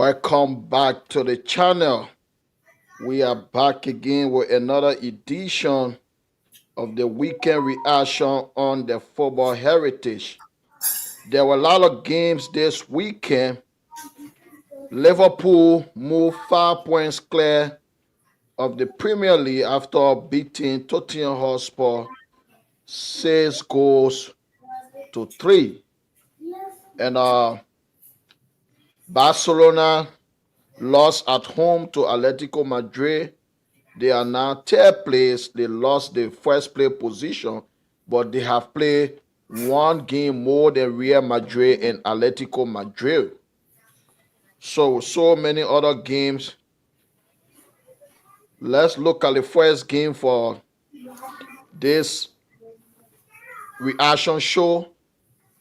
Welcome back to the channel. We are back again with another edition of the weekend reaction on the football heritage. There were a lot of games this weekend. Liverpool moved 5 points clear of the Premier League after beating Tottenham Hotspur 6 goals to 3. And Barcelona lost at home to Atletico Madrid. They are now third place. They lost the first place position, but they have played one game more than Real Madrid and Atletico Madrid. So many other games. Let's look at the first game for this reaction show.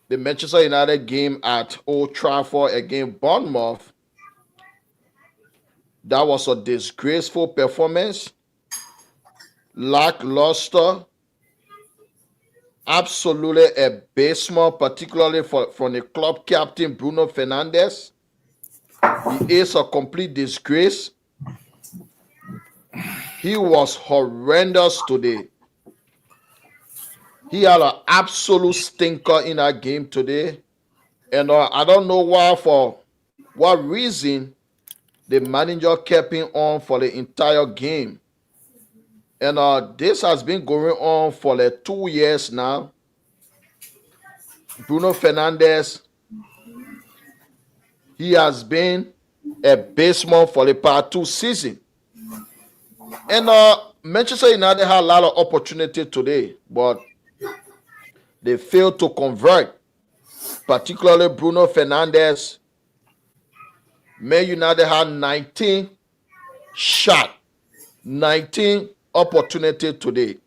The Manchester United game at Old Trafford against Bournemouth. That was a disgraceful performance, lackluster, absolutely abysmal, particularly from the club captain Bruno Fernandes. He is a complete disgrace. He was horrendous today. He had an absolute stinker in that game today. And I don't know why, for what reason the manager kept him on for the entire game. And this has been going on for like 2 years now. Bruno Fernandes, he has been abysmal for the past 2 seasons. And Manchester United had a lot of opportunity today, but they failed to convert, particularly Bruno Fernandes. Man United had 19 shots, 19 opportunity today,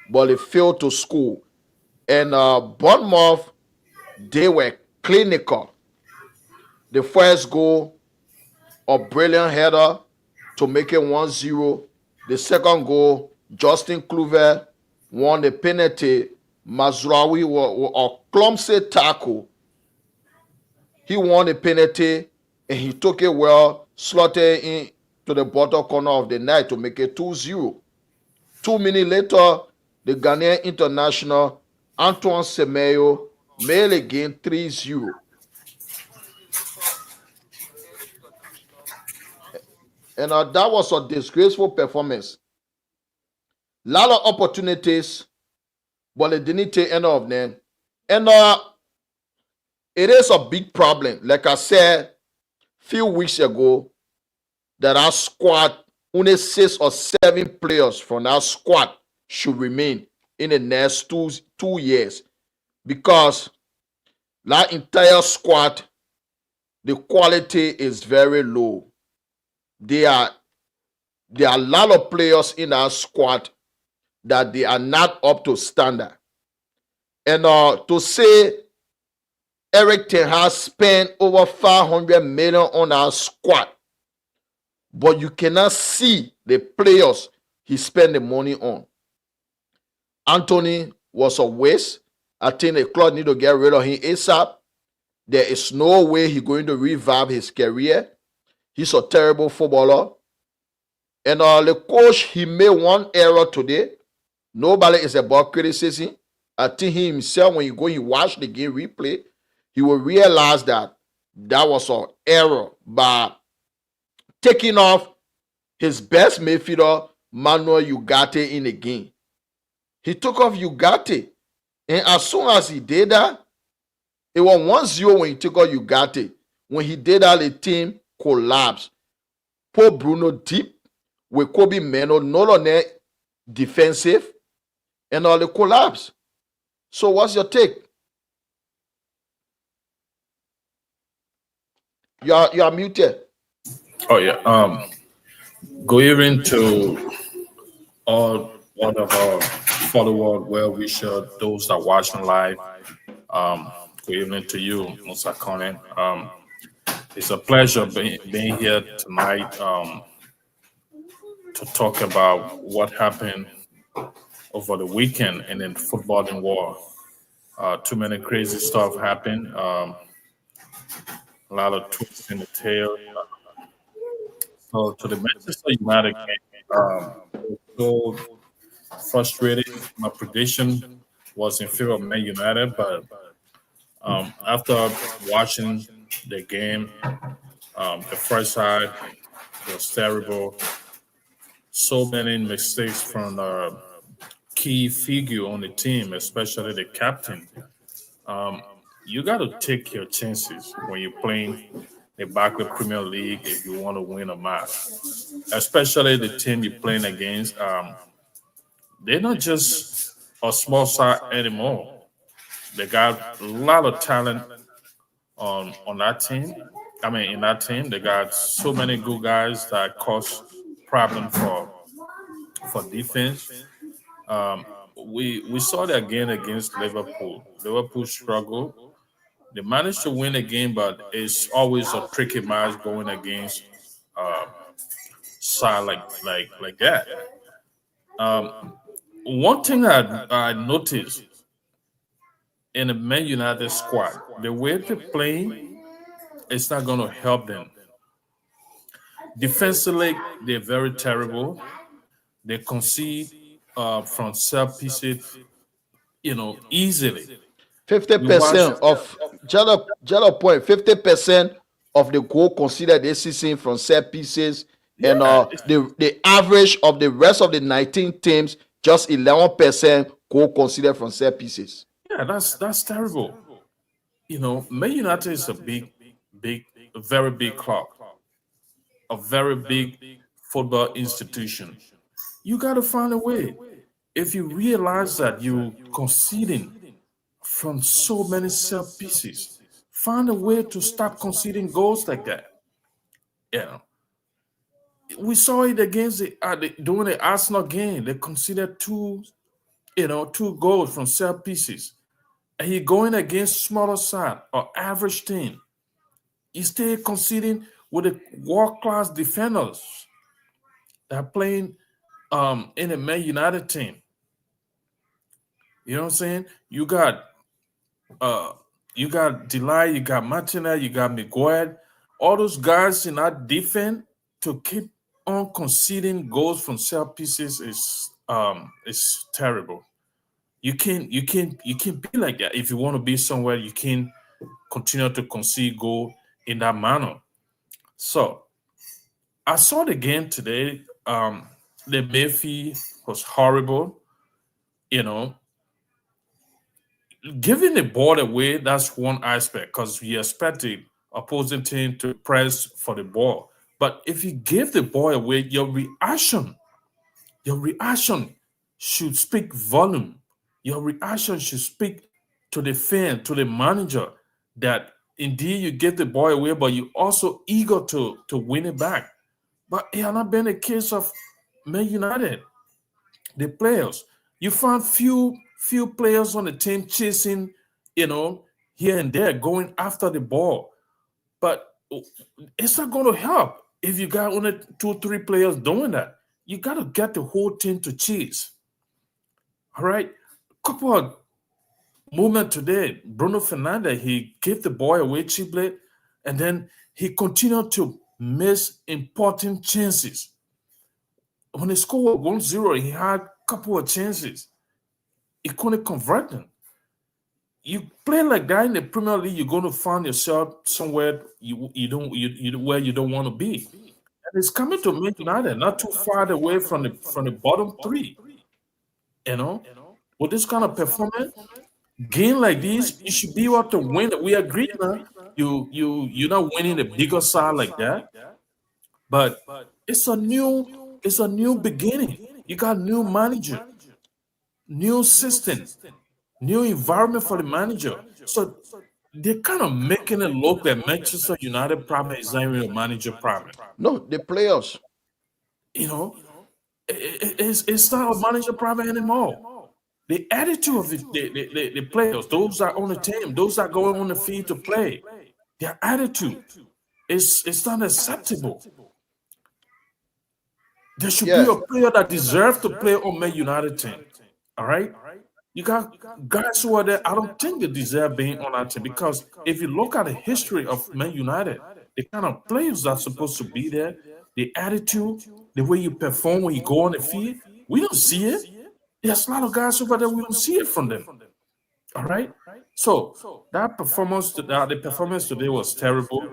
but they failed to score. And Bournemouth, they were clinical. The first goal, a brilliant header to make it 1-0. The second goal, Justin Kluivert won the penalty. Mazraoui with a clumsy tackle. He won the penalty and he took it well, slotted in to the bottom corner of the net to make it 2-0. 2 minutes later, the Ghanaian international Antoine Semenyo made again 3-0. And that was a disgraceful performance. Lot of opportunities, but they didn't take any of them. And it is a big problem. Like I said few weeks ago, that our squad, only 6 or 7 players from our squad should remain in the next two years, because that entire squad, the quality is very low. There are a lot of players in our squad that they are not up to standard. And to say Eric Ten Hag spent over 500 million on our squad, but you cannot see the players he spent the money on. Anthony was a waste. I think the club need to get rid of him ASAP. There is no way he's going to revive his career. He's a terrible footballer. And the coach, he made one error today. Nobody is above criticism. I think he himself, when he watch the game replay, he will realize that was an error by taking off his best midfielder, Manuel Ugarte, in the game. He took off Ugarte. And as soon as he did that, it was 1-0 when he took off Ugarte. When he did that, the team collapsed. Put Bruno deep with Kobe Meno, not on there defensive, and all the collapse. So what's your take? You are muted. Oh yeah. Good evening to all of our followers, well wishers, those that watching live. Good evening to you, Musa Conan. It's a pleasure being here tonight to talk about what happened over the weekend in the footballing world. Too many crazy stuff happened. a lot of twists in the tail. So to the Manchester United game, I was so frustrated. My prediction was in favor of Man United, but after watching the game, the first side was terrible. So many mistakes from the key figure on the team, especially the captain. Um, you got to take your chances when you're playing the Barclays Premier League if you want to win a match, especially the team you're playing against. They're not just a small side anymore. They got a lot of talent on that team. I mean, in that team, they got so many good guys that cause problem for defense. Um, we saw that again against Liverpool. Liverpool struggled. They managed to win a game, but it's always a tricky match going against uh, side like that. Um, one thing I noticed in the Man United squad, the way they're playing, it's not going to help them. Defensively, they're very terrible. They concede from set pieces, easily. Fifty You watch, percent of Jello point. 50% of the goal considered this season from set pieces, and yeah, the average of the rest of the 19 teams just 11% goal considered from set pieces. yeah, that's terrible. Man United is a big, a very big club, a very big football institution. You got to find a way. If you realize that you're conceding from so many set pieces, find a way to stop conceding goals like that. Yeah, we saw it against during the Arsenal game. They conceded two goals from set pieces, and he going against smaller side or average team. He still conceding with the world class defenders that are playing in a Man United team. You know what I'm saying? Uh you got Delay, you got Martina, you got Miguel, all those guys in that defense to keep on conceding goals from set pieces is terrible. You can't be like that. If you want to be somewhere, you can continue to concede goal in that manner. So I saw the game today. The Mayfield was horrible. You know, giving the ball away, that's one aspect because you expect the opposing team to press for the ball. But if you give the ball away, your reaction should speak volume. Your reaction should speak to the fan, to the manager, that indeed you get the ball away, but you also eager to win it back. But it has not been a case of Man United. The players, you find few players on the team chasing, you know, here and there, going after the ball. But it's not going to help if you got only two, three players doing that. You got to get the whole team to chase. All right. Couple of movement today. Bruno Fernandes, he gave the ball away cheaply, and then he continued to miss important chances. When he scored 1-0, he had a couple of chances. He couldn't convert them. You play like that in the Premier League, you're going to find yourself somewhere where you don't want to be. And it's coming to Man United, not too far away from the bottom three. You know, with this kind of performance, game like this, you should be able to win. We agree now. You're not winning a bigger side like that, but it's a new beginning. You got new manager, new system, new environment for the manager. So they're kind of making it look like Manchester United problem is not even a manager problem. No, the players. You know, it's not a manager problem anymore. The attitude of the players, those that are on the team, those that are going on the field to play, their attitude is it's not acceptable. There should be Yeah. a player that deserves to play on Man United team. All right? You got guys who are there. I don't think they deserve being on that team because if you look at the history of Man United, the kind of players that are supposed to be there, the attitude, the way you perform when you go on the field, we don't see it. There's a lot of guys over there we don't see it from them. All right. So that performance, the performance today was terrible.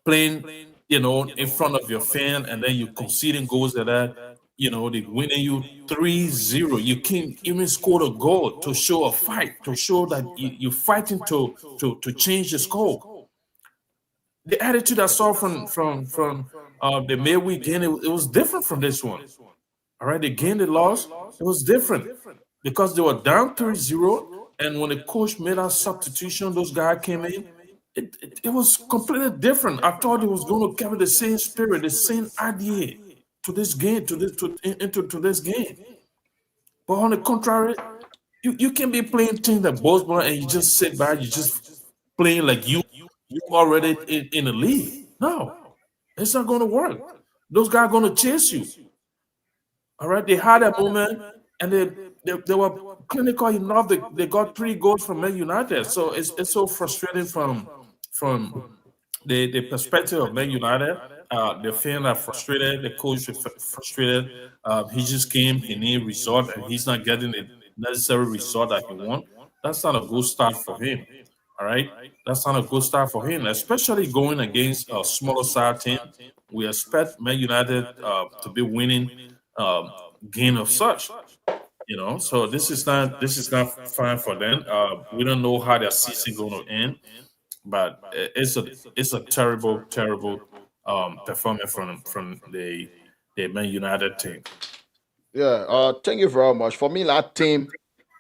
Playing, in front of your fan, and then you conceding goals like that. They winning you 3-0. You can't even score a goal to show a fight, to show that you're fighting to change the score. The attitude I saw from the midweek game, it was different from this one. All right, the game they lost, it was different because they were down 3-0, and when the coach made that substitution, those guys came in. It was completely different. I thought it was going to carry the same spirit, the same idea to this game, into this game. But on the contrary, you can be playing things like baseball and you just sit back, you just playing like you already in the league. No, it's not going to work. Those guys are going to chase you. All right, they had a moment and they were clinical enough. They got 3 goals from Man United. So it's so frustrating from the perspective of Man United. The fans are frustrated. The coach is frustrated. He just came, he need result, and he's not getting the necessary result that he want. That's not a good start for him. All right, that's not a good start for him, especially going against a smaller side team. We expect Man United to be winning game of such. So this is not fine for them. We don't know how their season going to end, but it's a terrible performance from the Man United team. Yeah, thank you very much. For me, that team,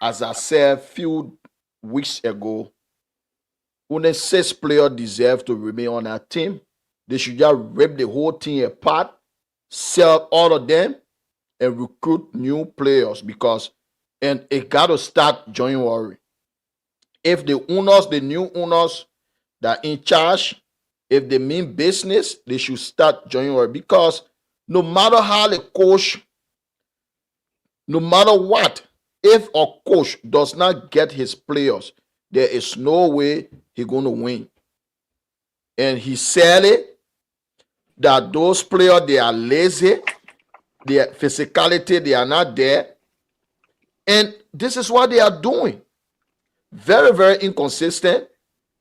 as I said a few weeks ago, only 6 players deserve to remain on that team. They should just rip the whole team apart, sell all of them, and recruit new players because and it got to start January. If the owners, the new owners that are in charge, if they mean business, they should start January because no matter how the coach, no matter what, if a coach does not get his players, there is no way he's going to win. And he said it that those players they are lazy, their physicality they are not there, and this is what they are doing. Very very inconsistent.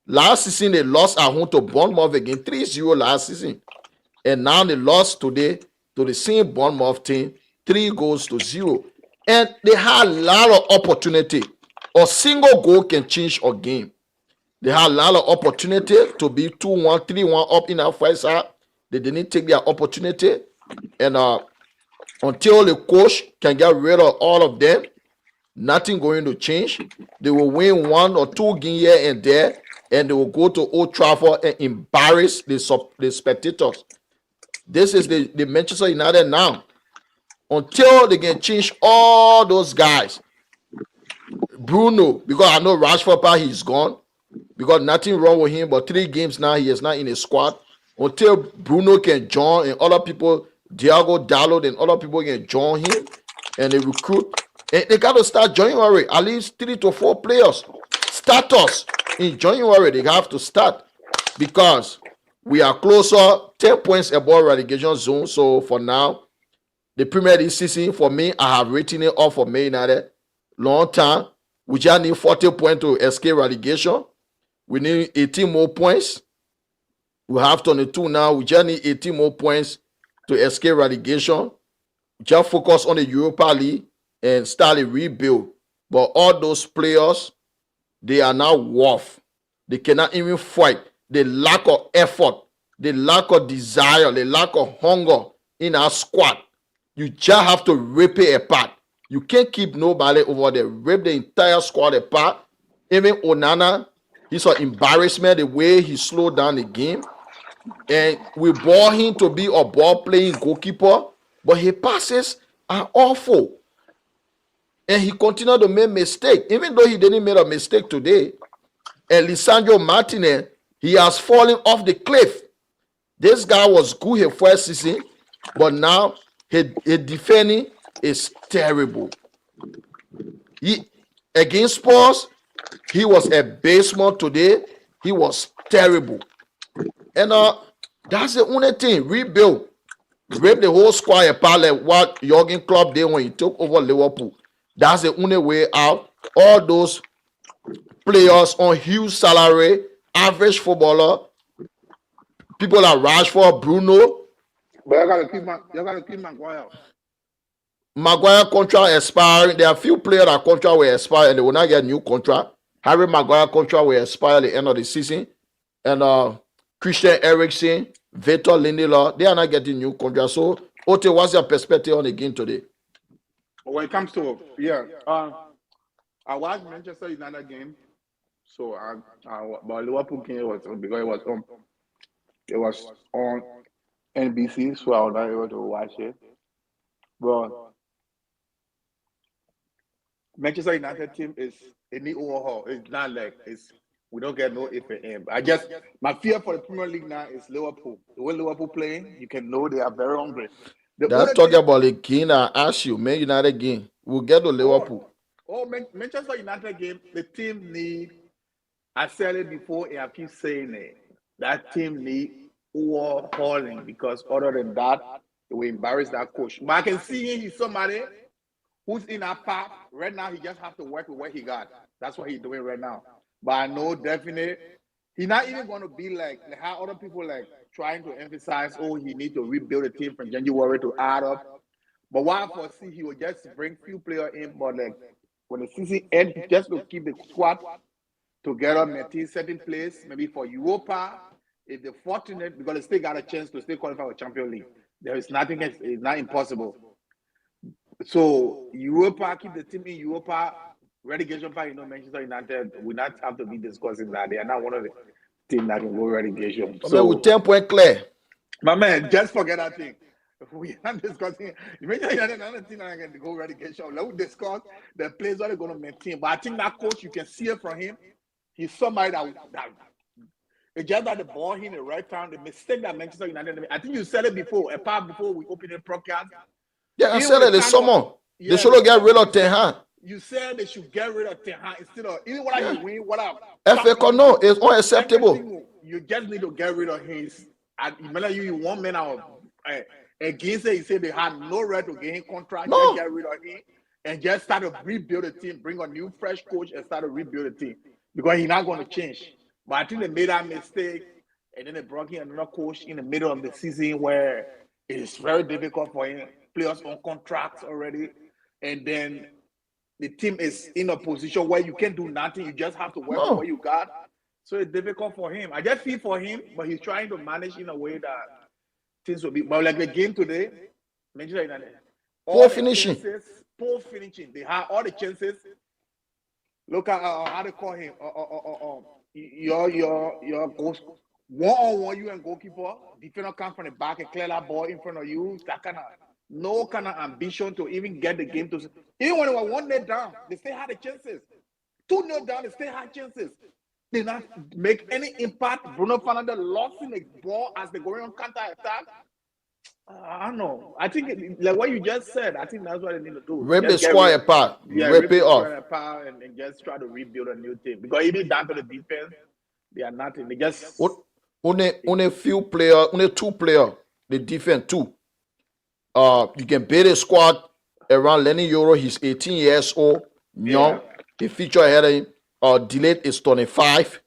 Last season they lost at home to Bournemouth again 3-0 last season, and now they lost today to the same Bournemouth team 3-0, and they had a lot of opportunity. A single goal can change a game. They had a lot of opportunity to be 2-1, 3-1 up in our first half. They didn't take their opportunity, and until the coach can get rid of all of them, nothing going to change. They will win 1 or 2 games here and there, and they will go to Old Trafford and embarrass the spectators. This is the Manchester United now. Until they can change all those guys. Bruno, because I know Rashford, he's gone. Because nothing wrong with him, but 3 games now he is not in the squad. Until Bruno can join and other people, Diego Dalot and other people can join him and they recruit. And they got to start January, at least 3 to 4 players. Starters in January, they have to start because we are closer, 10 points above relegation zone. So for now, the Premier League season, for me, I have written it off for Man United. Long time. We just need 40 points to escape relegation. We need 18 more points. We have 22 now. We just need 18 more points to escape relegation. We just focus on the Europa League and start a rebuild. But all those players, they are now worth. They cannot even fight. The lack of effort, the lack of desire, the lack of hunger in our squad. You just have to rip it apart. You can't keep nobody over there. Rip the entire squad apart. Even Onana, he's an embarrassment the way he slowed down the game. And we bought him to be a ball playing goalkeeper, but his passes are awful. And he continued to make mistakes, even though he didn't make a mistake today. And Lisandro Martinez, he has fallen off the cliff. This guy was good his first season, but now his defending is terrible. He against Spurs, he was abysmal today. He was terrible. And that's the only thing. Rebuild. Rip the whole squad apart like what Jurgen Klopp did when he took over Liverpool. That's the only way out. All those players on huge salary, average footballer, people like Rashford, Bruno, But you gotta keep Maguire. Maguire contract expiring. There are few players that contract will expire and they will not get new contract. Harry Maguire contract will expire at the end of the season. And Christian Eriksen, Victor Lindelof, they are not getting new contract. So, Ote, what's your perspective on the game today? When it comes to I watched Manchester United game, so but Liverpool game was because it was on NBC, so I was not able to watch it. But Manchester United team is in the overhaul. It's not like it's we don't get no if and M. I guess my fear for the Premier League now is Liverpool. The way Liverpool playing, you can know they are very hungry. The That's only talking thing, about the game I asked you, Man United game. We'll get to Liverpool. Manchester United game, the team need. I said it before, and I keep saying it. That team need overhauling because other than that, it will embarrass that coach. But I can see he's somebody who's in our path right now. He just have to work with what he got. That's what he's doing right now. But I know definitely he's not even going to be like how other people like trying to emphasize. Oh, he need to rebuild the team from January to add up. But what I foresee, he will just bring few players in, but like when the season ends, just to keep the squad together, maintain certain place, maybe for Europa. If they're fortunate, because they still got a chance to still qualify for Champions League. There is nothing, it's not impossible. So Europa, keep the team in Europa. Relegation part, Manchester United will not have to be discussing that. They are not one of the teams that can go relegation. So, with 10 points clear. My man, just forget that thing. We are discussing. Manchester United another team that can go relegation. Let's discuss the players that are going to maintain. But I think that coach, you can see it from him. He's somebody that it's just that the ball hit the right time. The mistake that Manchester United made. I think you said it before, a part before we opened the podcast. Yeah, I said it this summer. They should get rid of Ten Hag. You said they should get rid of Ten Hag instead of even what I win, what up. FA Cup, no, it's unacceptable. You just need to get rid of his. Remember, you one man out against it. He said they had no right to get him contract. No. Just get rid of him and just start to rebuild the team. Bring a new, fresh coach and start to rebuild the team because he's not going to change. But I think they made that mistake, and then they brought in another coach in the middle of the season where it is very difficult for him. Players on contracts already, and then the team is in a position where you can't do nothing. You just have to work with what you got. So it's difficult for him. I just feel for him, but he's trying to manage in a way that things will be. But like the game today, Manchester United, poor finishing. Poor finishing. They had all the chances. Look at how they call him. Your ghost one-on-one, you and goalkeeper, defender come from the back and clear that ball in front of you. That kind of no kind of ambition to even get the game to. Even when they were 1-0 down, they still had the chances. 2-0 down, they still had chances. They did not make any impact. Bruno Fernandes lost in the ball as they going on counter attack. I don't know. I think like what you just said. I think that's what they need to do. Rip the squad apart. Rip it off. Apart and just try to rebuild a new team. Because even down to the defense, they are nothing. They just only few player, only two player. The defense two. You can build a squad around Lenny Euro. He's 18 years old. Young. The feature ahead of him. Delayed is 25.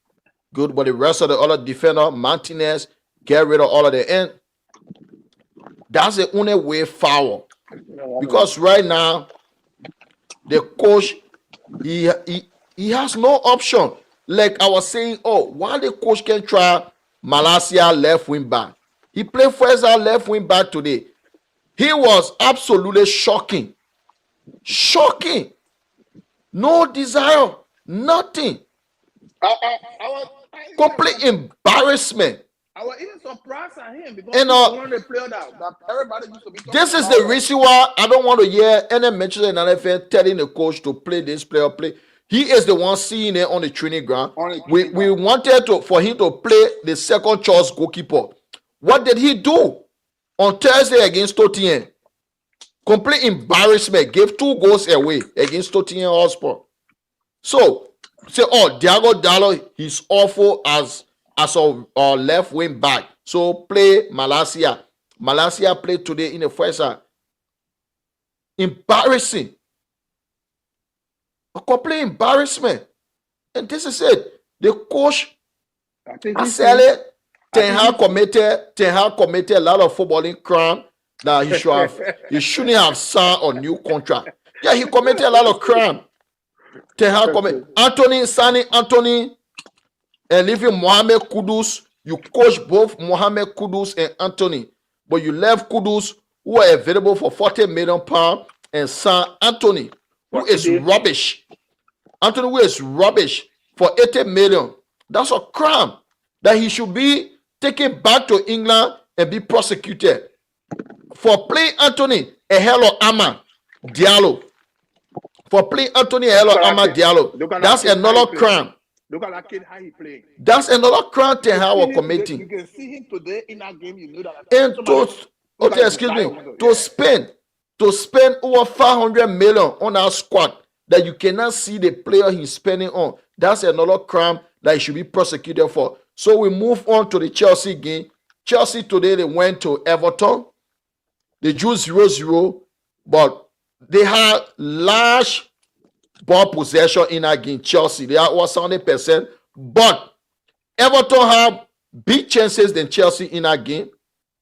Good, but the rest of the other defender, Martinez, get rid of all of the end. That's the only way forward. Because right now, the coach, he has no option. Like I was saying, why the coach can try Malasia left wing back? He played first left wing back today. He was absolutely shocking. Shocking. No desire. Nothing. Complete embarrassment. I was even surprised at him because one of the players that everybody used to be. This is the reason why I don't want to hear any Manchester United fan telling the coach to play this player. He is the one seeing it on the training ground. We wanted for him to play the second choice goalkeeper. What did he do on Thursday against Tottenham? Complete embarrassment. Gave 2 goals away against Tottenham Hotspur. So say, oh, Diego Dallo, he's awful as a left wing back. So play Malacia. Malacia played today in the first half. Embarrassing. A complete embarrassment. And this is it. The coach, Asele, Ten Hag committed a lot of footballing crime that he shouldn't have signed a new contract. Yeah, he committed a lot of crime. Ten Hag signing Anthony and leaving Mohamed Kudus. You coach both Mohamed Kudus and Anthony, but you left Kudus, who are available for £40 million, and signed Anthony, who is rubbish. Anthony, who is rubbish, for 80 million. That's a crime that he should be taken back to England and be prosecuted. For playing Anthony Ehelo Ama Diallo. For playing Anthony Ehelo Ama Diallo. That's another crime. Look at that kid, how he playing. That's another crime Ten Hag was committing. You can see him today in that game, you know that. And to spend over 500 million on our squad that you cannot see the player he's spending on. That's another crime that he should be prosecuted for. So we move on to the Chelsea game. Chelsea today, they went to Everton. They drew 0-0, but they had large ball possession in that game. Chelsea, they had over 70%, but Everton had big chances than Chelsea in that game.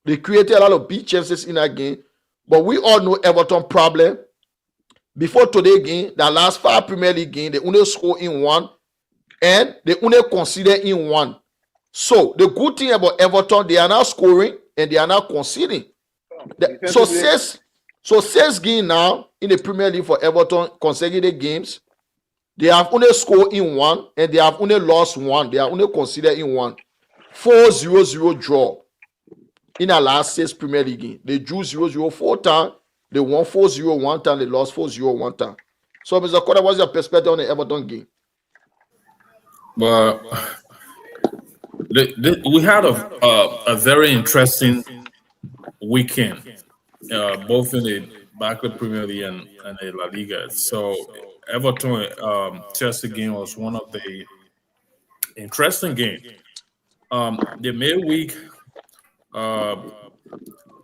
They created a lot of big chances in that game, but we all know Everton problem. Before today's game, the last 5 Premier League games, they only score in 1, and they only consider in 1. So the good thing about Everton, they are now scoring and they are now conceding. So 6 games now in the Premier League for Everton, consecutive games, they have only scored in 1 and they have only lost 1. They are only considered in 1. 4-0-0 draw in the last 6 Premier League games. They drew 0-0 4 times. They won 4-0 one time. They lost 4-0 one time. So, Mr. Koda, what's your perspective on the Everton game? Well, we had a very interesting weekend, both in the Barclays Premier League and the La Liga. So, Everton Chelsea game was one of the interesting games. The midweek,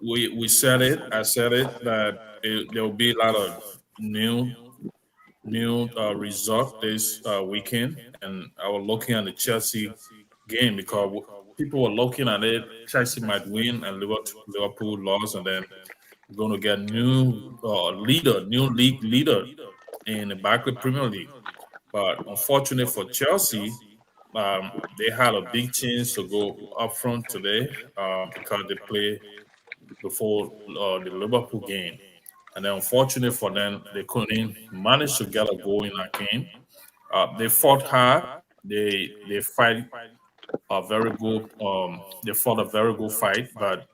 we said it. I said it that there will be a lot of new results this weekend, and I was looking at the Chelsea game because people were looking at it. Chelsea might win, and Liverpool lost, and then we're going to get new league leader in the Barclays Premier League. But unfortunately for Chelsea, they had a big chance to go up front today because they play before the Liverpool game. And then unfortunately for them, they couldn't manage to get a goal in that game. They fought hard. They fight a very good. They fought a very good fight, but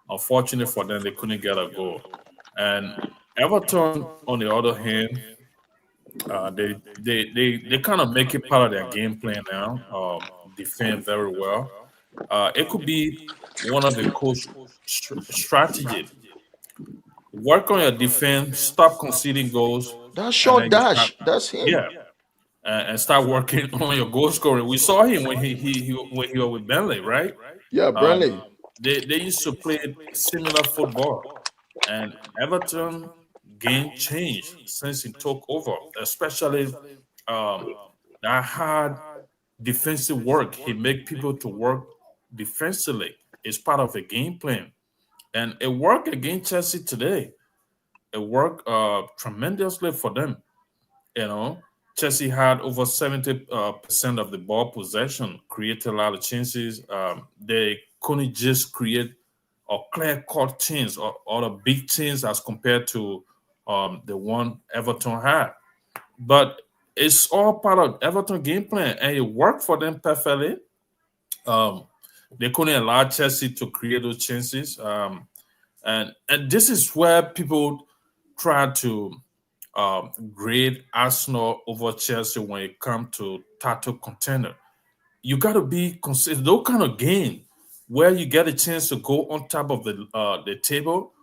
unfortunately for them, they couldn't get a goal. And Everton, on the other hand, they kind of make it part of their game plan now. Defend very well. It could be one of the coach strategies. Work on your defense. Stop conceding goals. That's short dash. That's him. Yeah, and start working on your goal scoring. We saw him when he was with Burnley, right? Yeah, Burnley. They used to play similar football, and Everton game changed since he took over, especially that hard defensive work. He make people to work defensively. It's part of a game plan, and it worked against Chelsea today. It worked tremendously for them. You know, Chelsea had over 70% of the ball possession, created a lot of chances. They couldn't just create a clear-cut chance or a big chance as compared to the one Everton had. But it's all part of Everton game plan, and it worked for them perfectly. They couldn't allow Chelsea to create those chances. And this is where people try to grade Arsenal over Chelsea when it comes to title contender. You got to be consistent. Those kind of game where you get a chance to go on top of the table,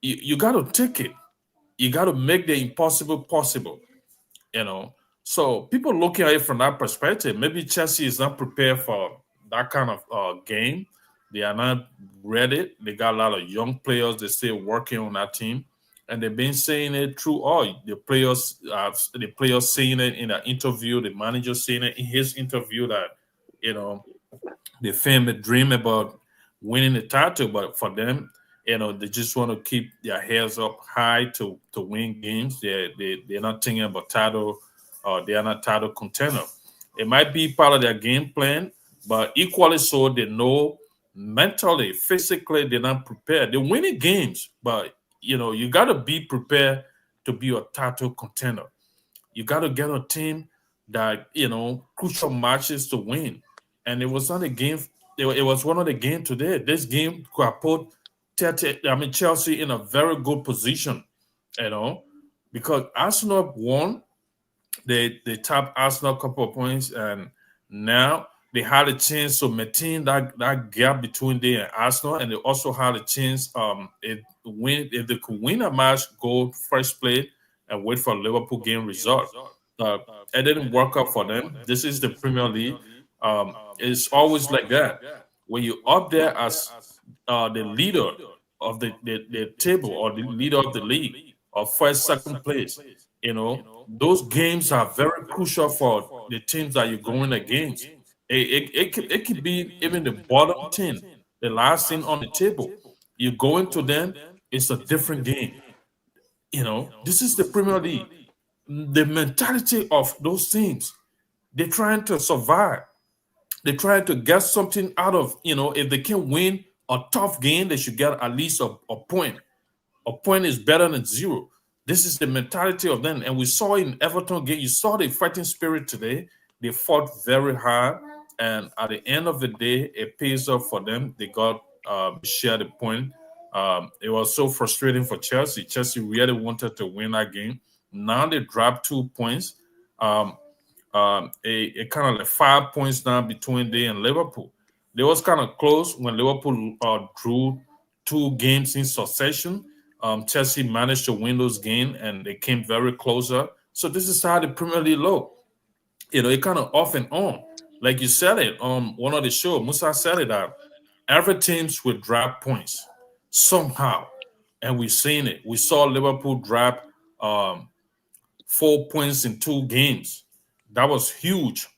you got to take it. you got to make the impossible possible. You know, so people looking at it from that perspective, maybe Chelsea is not prepared for that kind of game. They are not ready. They got a lot of young players. They're still working on that team, and they've been saying it through all the players. The players saying it in the interview. The manager saying it in his interview that you know the family dream about winning the title, but for them, they just want to keep their heads up high to win games. They're not thinking about title, or they are not title contender. It might be part of their game plan, but equally so, they know mentally, physically, they're not prepared. They're winning games, but you got to be prepared to be a title contender. You got to get a team that crucial matches to win. And it was not a game. It was one of the game today. This game could have put Chelsea in a very good position, because Arsenal won. They tapped Arsenal a couple of points, and now they had a chance to maintain that gap between them and Arsenal, and they also had a chance if they could win a match, go first play, and wait for Liverpool game result. It didn't work out for them. This is the Premier League. It's always like that. When you're up there as the leader of the table, or the leader of the league, or first, second place, those games are very crucial for the teams that you're going against. It could be even the bottom 10, the last thing on the table. You go into them, it's a different game. This is the Premier League. The mentality of those teams, they're trying to survive. They're trying to get something out of, if they can win a tough game, they should get at least a point. A point is better than zero. This is the mentality of them. And we saw in Everton game, you saw the fighting spirit today. They fought very hard. And at the end of the day, it pays off for them. They got shared a point. It was so frustrating for Chelsea. Chelsea really wanted to win that game. Now they dropped 2 points. A kind of like 5 points down between they and Liverpool. They was kind of close when Liverpool drew 2 games in succession. Chelsea managed to win those games, and they came very closer. So this is how the Premier League look. It kind of off and on. Like you said it on one of the show, Musa said it that every teams will drop points somehow, and we've seen it. We saw Liverpool drop 4 points in 2 games. That was huge.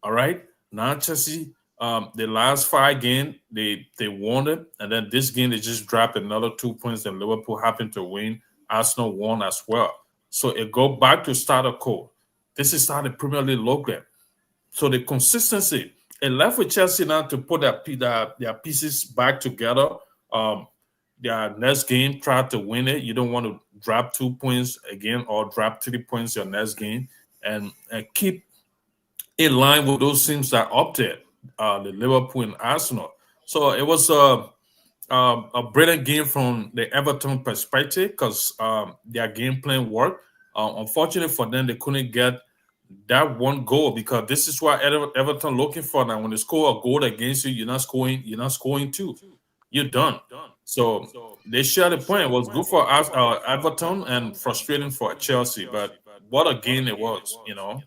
All right. Now Chelsea, the last 5 games, they won it. And then this game, they just dropped another 2 points and Liverpool happened to win. Arsenal won as well. So it go back to status quo. This is how the Premier League look at. So the consistency, it left with Chelsea now to put their pieces back together. Their next game, try to win it. You don't want to drop 2 points again or drop 3 points your next game. And keep in line with those teams that are up there, the Liverpool and Arsenal. So it was a brilliant game from the Everton perspective, because their game plan worked. Unfortunately for them, they couldn't get that one goal, because this is what Everton looking for now. When they score a goal against you, you're not scoring 2. You're done. So they shared the point. It was good for us, Everton, and frustrating for Chelsea, but what a game it was,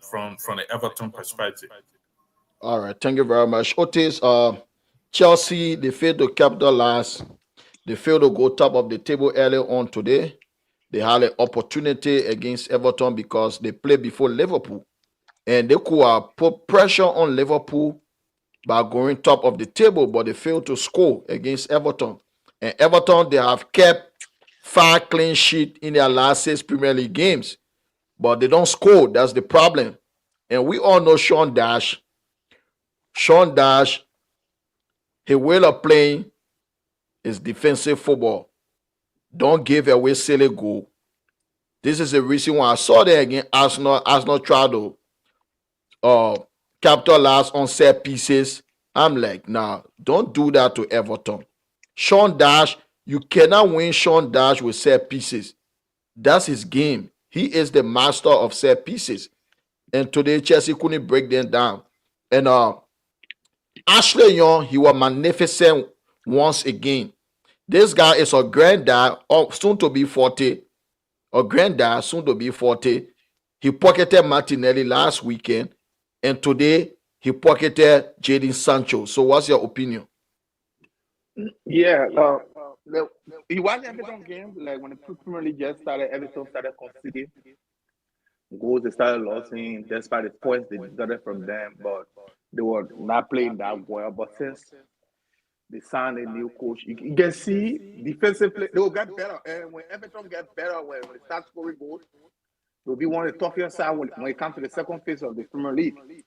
from the Everton perspective. All right, thank you very much, Otis. Chelsea, they failed to capitalize. They failed to go top of the table early on today. They had an opportunity against Everton because they played before Liverpool, and they could have put pressure on Liverpool by going top of the table, but they failed to score against Everton. And Everton, they have kept 5 clean sheets in their last 6 Premier League games, but they don't score. That's the problem. And we all know Sean Dash. Sean Dash, his way of playing is defensive football. Don't give away silly goal. This is the reason why I saw that against Arsenal. Arsenal tried to capitalize on set pieces. I'm like, nah, don't do that to Everton. Sean Dash, you cannot win Sean Dash with set pieces. That's his game. He is the master of set pieces. And today, Chelsea couldn't break them down. And Ashley Young, he was magnificent once again. This guy is a granddad, soon to be 40. or granddad, soon to be 40. He pocketed Martinelli last weekend, and today he pocketed Jadon Sancho. So, what's your opinion? Yeah, you watch Everton game, like when the Premier League just started, Everton started conceding goals, they started losing despite the points they got it from them, but they were not playing that well. But since they signed a new coach, you can see defensively they will get better. And when Everton get better, when they start scoring goals, they'll be one of the toughest side when it comes to the second phase of the Premier League.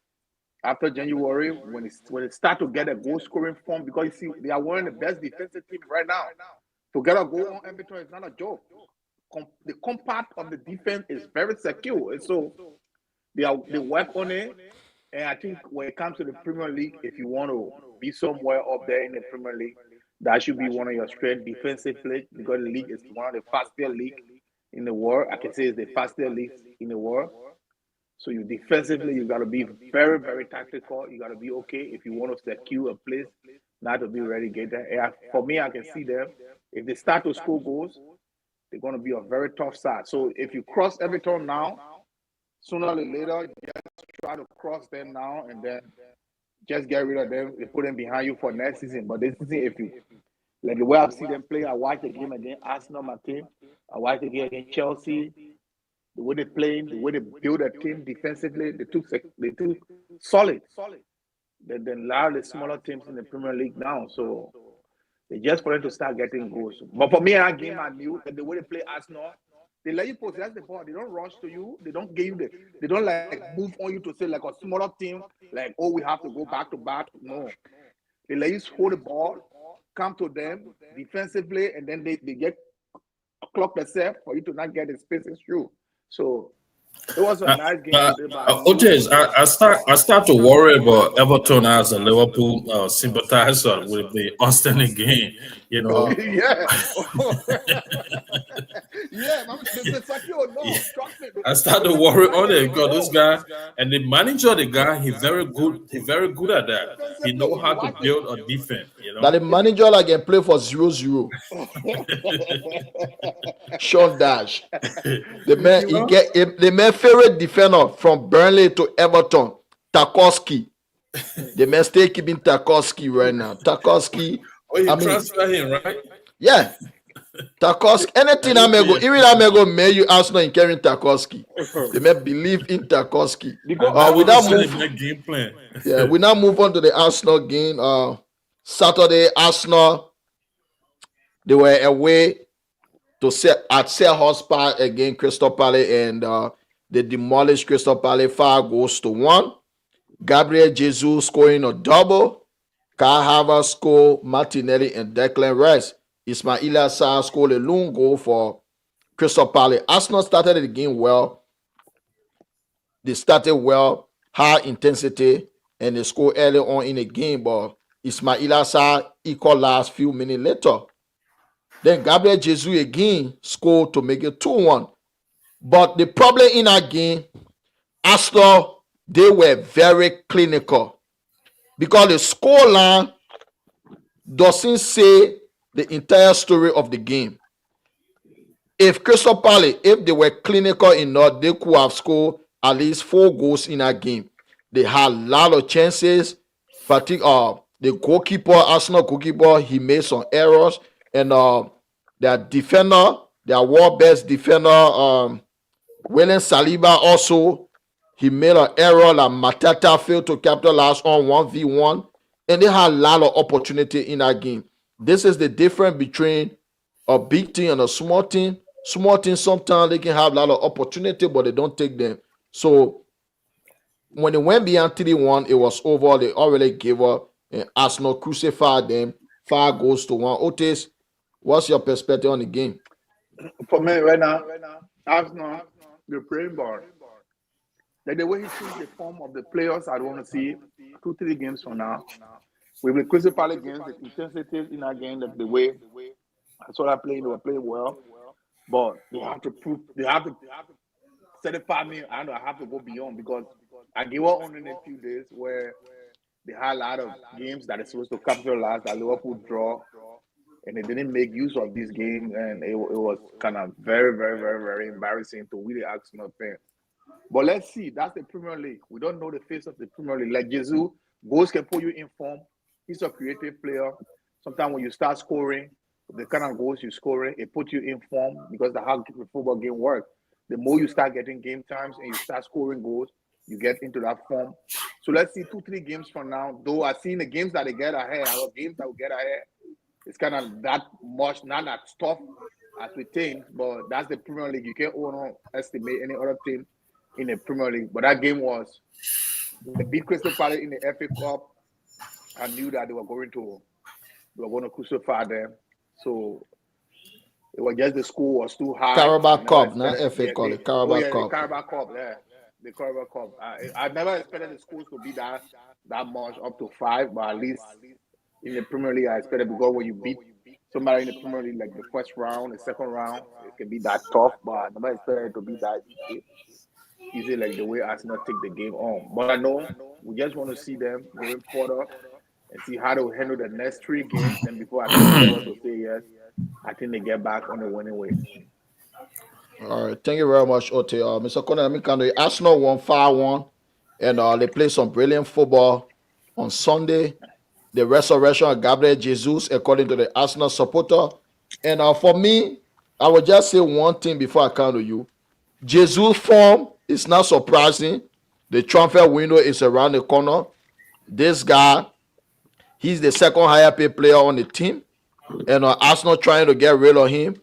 After January, when it start to get a goal scoring form, because you see they are one of the best defensive teams right now. To get a goal on Everton is not a joke. The compact of the defense is very secure, and so they work on it. And I think when it comes to the Premier League, if you want to be somewhere up there in the Premier League, that should be one of your strengths defensively, because the league is one of the fastest league in the world. I can say it's the fastest league in the world. So you defensively, you got to be very, very tactical. You got to be okay if you want to secure a place, not to be relegated. And for me, I can see them. If they start to score goals, they're going to be a very tough side. So if you cross Everton now, sooner or later, just try to cross them now and then just get rid of them and put them behind you for next season. But this season, if you like the way I've seen them play, I watched the game against Arsenal, my team. I watched the game against Chelsea. The way they playing, the way they build a team defensively, they took solid. Then a lot of the smaller teams in the Premier League now. So they just for them to start getting goals. But for me, that game I knew that the way they play Arsenal, they let you possess the ball. They don't rush to you. They don't give you they don't like move on you to say like a smaller team, like, oh, we have to go back to back. No. They let you hold the ball, come to them defensively, and then they get a clock themselves for you to not get the spaces through. So it was a nice game today, but I knew Otis, I start to worry about Everton as a Liverpool sympathizer with the Austin game. You know, yeah. Yeah, man, the secure no, trust me. I start to worry on it because this guy and the manager, the guy, he very good. He very good at that. He Defensively, know if you how to watch it, build a defense. You That know. the manager like can play for 0-0. Sean Dash. The man you he get the man favorite defender from Burnley to Everton, Tarkowski. The man still keeping Tarkowski right now. Tarkowski, Oh, you I mean, transfer him, right? yeah, Tarkowski. Anything I may go, Okay. even I may go, may you Arsenal in carrying Tarkowski. The man believe in Tarkowski. because I We never now seen him move. that game plan. Yeah, we now move on to the Arsenal game. Saturday, Arsenal they were away to at Selhurst Park against Crystal Palace, and they demolished Crystal Palace 5-1. Gabriel Jesus scoring a double. Kai Havertz scored, Martinelli and Declan Rice. Ismaila Sarr scored a lone goal for Crystal Palace. Arsenal started the game well. They started well, high intensity, and they scored early on in the game, but Ismaila Sarr equalized few minutes later. Then Gabriel Jesus again scored to make it 2-1. But the problem in that game, Arsenal, they were very clinical because the scoreline doesn't say the entire story of the game. If Crystal Palace, if they were clinical enough, they could have scored at least 4 goals in that game. They had a lot of chances. Particularly, the goalkeeper, Arsenal goalkeeper, he made some errors, and their defender, their world best defender, William Saliba also, he made an error like Matata failed to capitalize on 1v1, and they had a lot of opportunity in that game. This is the difference between a big team and a small team. Small teams sometimes they can have a lot of opportunity, but they don't take them. So when they went beyond 3-1, it was over. They already gave up, and Arsenal crucified them 5-1. Otis, what's your perspective on the game? for me right now, Arsenal, the playing ball. Like the way he changed the form of the players, I want to see 2-3 games from now. With the Crystal Palace games, the intensity in that game, like the way I saw that playing, they were playing well. But they have to prove, they have to certify me. I know I have to go beyond because I gave up on in a few days where they had a lot of games that are supposed to capitalize that Liverpool draw. and they didn't make use of this game, and it was kind of very, very, very, very embarrassing to really Arsenal fans. But let's see. That's the Premier League. We don't know the face of the Premier League. Like Jesus, goals can put you in form. He's a creative player. Sometimes when you start scoring, the kind of goals you're scoring, it puts you in form because the how the football game works. The more you start getting game times and you start scoring goals, you get into that form. So let's see 2, 3 games from now. Though I've seen the games that they get ahead, our games that will get ahead, it's kind of that much, not that tough as we think, but that's the Premier League. You can't estimate any other team in the Premier League. But that game was they beat Crystal Palace in the FA Cup. I knew that they were going to crucify them. So it was just the score was too high. Carabao I never Cup, not expected. FA Cup, the Oh Carabao yeah, the Cup. Carabao Cup. Yeah, the Carabao Cup. I never expected the scores to be that much up to 5, but at least in the Premier League, I expected because when you beat somebody in the Premier League, like the first round, the second round, it can be that tough. But I never expected it to be that easy like the way Arsenal take the game on. But I know we just want to see them going further and see how they will handle the next 3 games. Then before I can be able to say yes, I think they get back on the winning way. All right, thank you very much, Ote. Mr. Conor, Arsenal won 5-1, and they played some brilliant football on Sunday. The resurrection of Gabriel Jesus, according to the Arsenal supporter. And for me, I will just say one thing before I come to you. Jesus' form is not surprising. The transfer window is around the corner. This guy, he's the second higher paid player on the team. And Arsenal trying to get rid of him.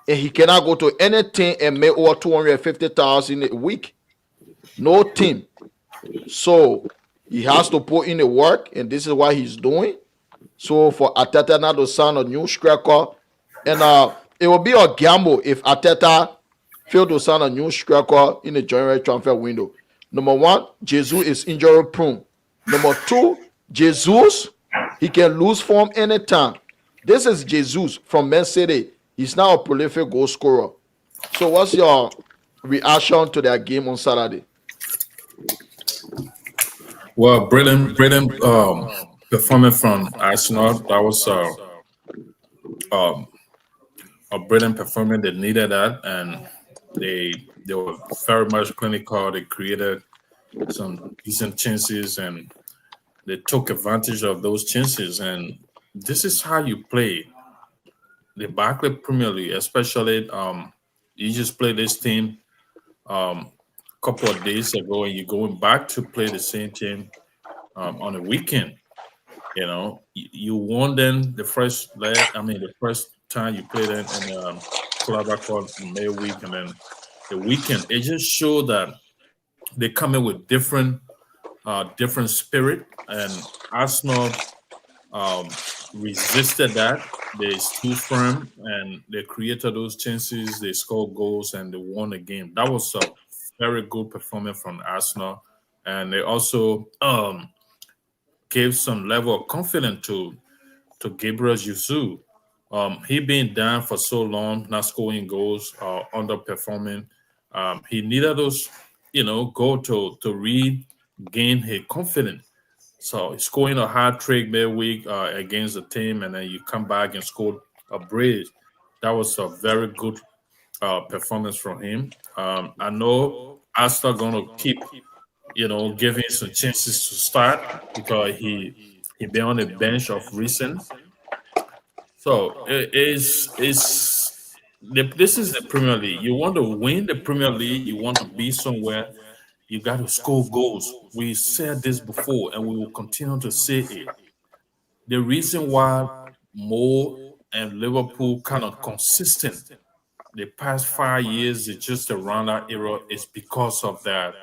And he cannot go to any team and make over 250,000 a week. No team. So he has to put in the work, and this is what he's doing. So for Arteta not to sign a new striker, and it will be a gamble if Arteta fail to sign a new striker in the January transfer window. Number one, Jesus is injury prone. Number two, Jesus, he can lose form anytime. This is Jesus from Man City. He's now a prolific goal scorer. So what's your reaction to that game on Saturday? Well, brilliant performance from Arsenal. That was um, a brilliant performance. They needed that, and they were very much clinical. They created some decent chances, and they took advantage of those chances. And this is how you play the Barclay Premier League, especially. You just play this team couple of days ago, and you're going back to play the same team on a weekend. You know, you won them the first leg. I mean, the first time you played them in Club Record in May week, and then the weekend. It just showed that they come in with different spirit, and Arsenal resisted that. They stood firm and they created those chances. They scored goals and they won the game. That was a very good performance from Arsenal, and they also gave some level of confidence to Gabriel Jesus. He been down for so long, not scoring goals, underperforming. He needed those, goal to regain his confidence. So scoring a hat trick midweek against the team, and then you come back and score a brace. That was a very good performance from him. I know Arsenal gonna keep, giving some chances to start because he been on the bench of recent. So this is the Premier League. You want to win the Premier League. You want to be somewhere. You got to score goals. We said this before, and we will continue to say it. The reason why Mo and Liverpool kind of consistent the past 5 years is just around that era is because of that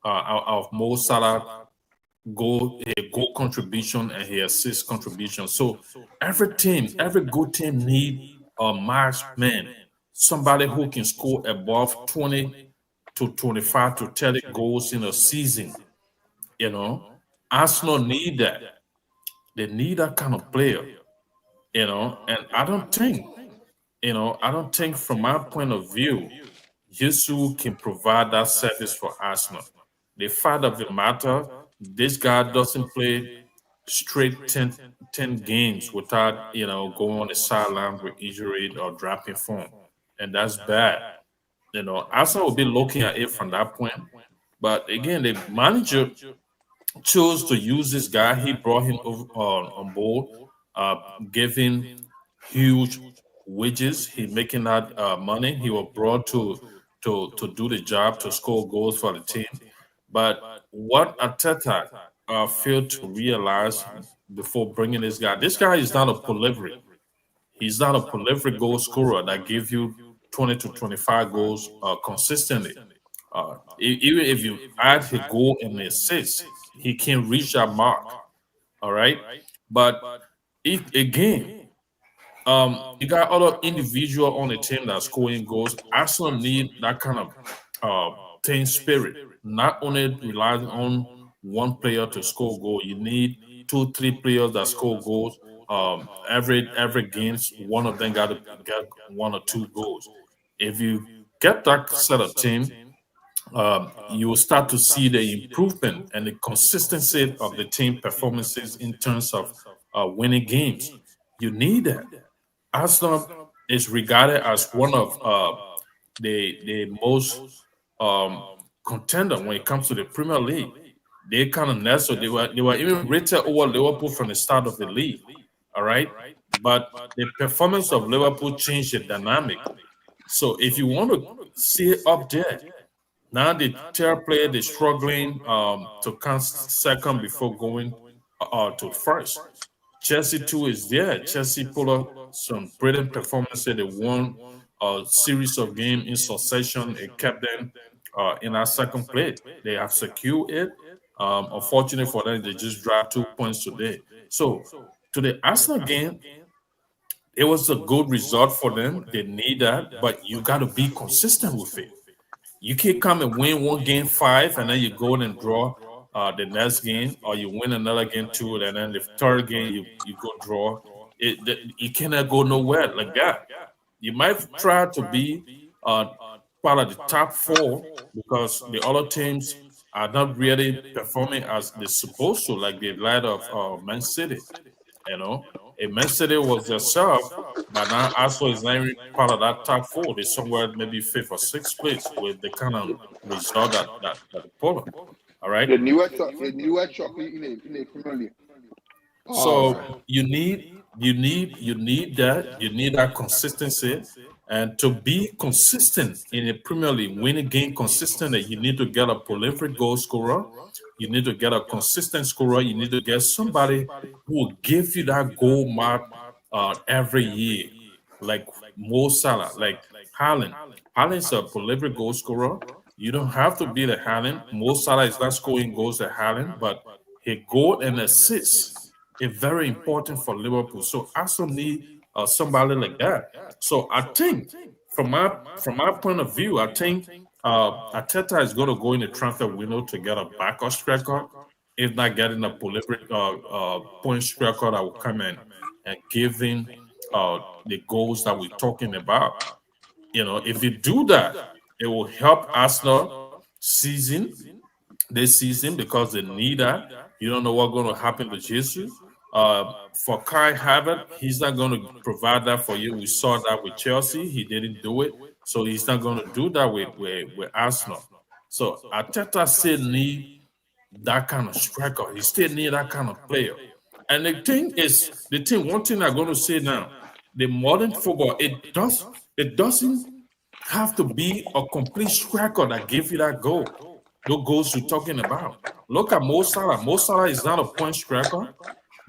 of Mo Salah goal contribution and his assist contribution. So every good team need a marks man, somebody who can score above 20 to 25 to 30 goals in a season. You know, Arsenal need that. They need that kind of player. And I don't think from my point of view, Jesus can provide that service for Arsenal. The fact of the matter, this guy doesn't play straight 10 games without, going on the sideline with injury or dropping form. And that's bad. Arsenal will be looking at it from that point. But again, the manager chose to use this guy. He brought him over, on board, uh, gave him huge wages. He making that money. He was brought to do the job to score goals for the team. But what Ateta failed to realize before bringing this guy is not a prolific. He's not a prolific goal scorer that give you 20 to 25 goals consistently. Even if you add his goal and the assist, he can reach that mark. All right. But again, you got other individual on the team that's scoring goals. Arsenal need that kind of team spirit. Not only relying on one player to score goal. You need two, three players that score goals. Every games, one of them got to get one or two goals. If you get that set of team, you will start to see the improvement and the consistency of the team performances in terms of winning games. You need that. Arsenal is regarded as one of the most um, contender when it comes to the Premier League. They kind of nestled. They were even rated over Liverpool from the start of the league. All right, but the performance of Liverpool changed the dynamic. So if you want to see it up there, now the third player they're struggling to come second before going to first. Chelsea too is there. Chelsea put up some brilliant performances. They won a series of games in succession. It kept them in our second place. They have secured it. Unfortunately for them, they just dropped 2 points today. So to the Arsenal game, it was a good result for them. They need that, but you got to be consistent with it. You can't come and win one game five, and then you go and draw the next game, or you win another game two, and then the third game you go draw. You cannot go nowhere like that. You might try to be part of the top four because the other teams are not really performing as they're supposed to, like the light of Man City. You know, if Man City was yourself, but now Arsenal is not even part of that top four. They're somewhere maybe fifth or sixth place with the kind of result that they pull up. All right. The newer chocolate in the Premier League. All right. So you need that consistency, and to be consistent in the Premier League, winning game consistently, you need to get a prolific goal scorer. You need to get a consistent scorer. You need to get somebody who will give you that goal mark every year, like Mo Salah, like Haaland. Haaland's a prolific goal scorer. You don't have to be the Haaland. Mo Salah is not scoring goals at Haaland, but his goal and assist is very important for Liverpool. So Arsenal need somebody like that. So I think, from my point of view, I think Arteta is going to go in the transfer window to get a backup striker, if not getting a prolific point striker that will come in and give him the goals that we're talking about. If you do that, it will help Arsenal season this season because they need that. You don't know what's going to happen to Jesus. For Kai Havertz, he's not going to provide that for you. We saw that with Chelsea. He didn't do it. So he's not going to do that with Arsenal. So Arteta still need that kind of striker. He still need that kind of player. And one thing I'm going to say now, the modern football, it doesn't have to be a complete striker that give you that goal. Those goals you're talking about. Look at Mo Salah. Mo Salah is not a point striker,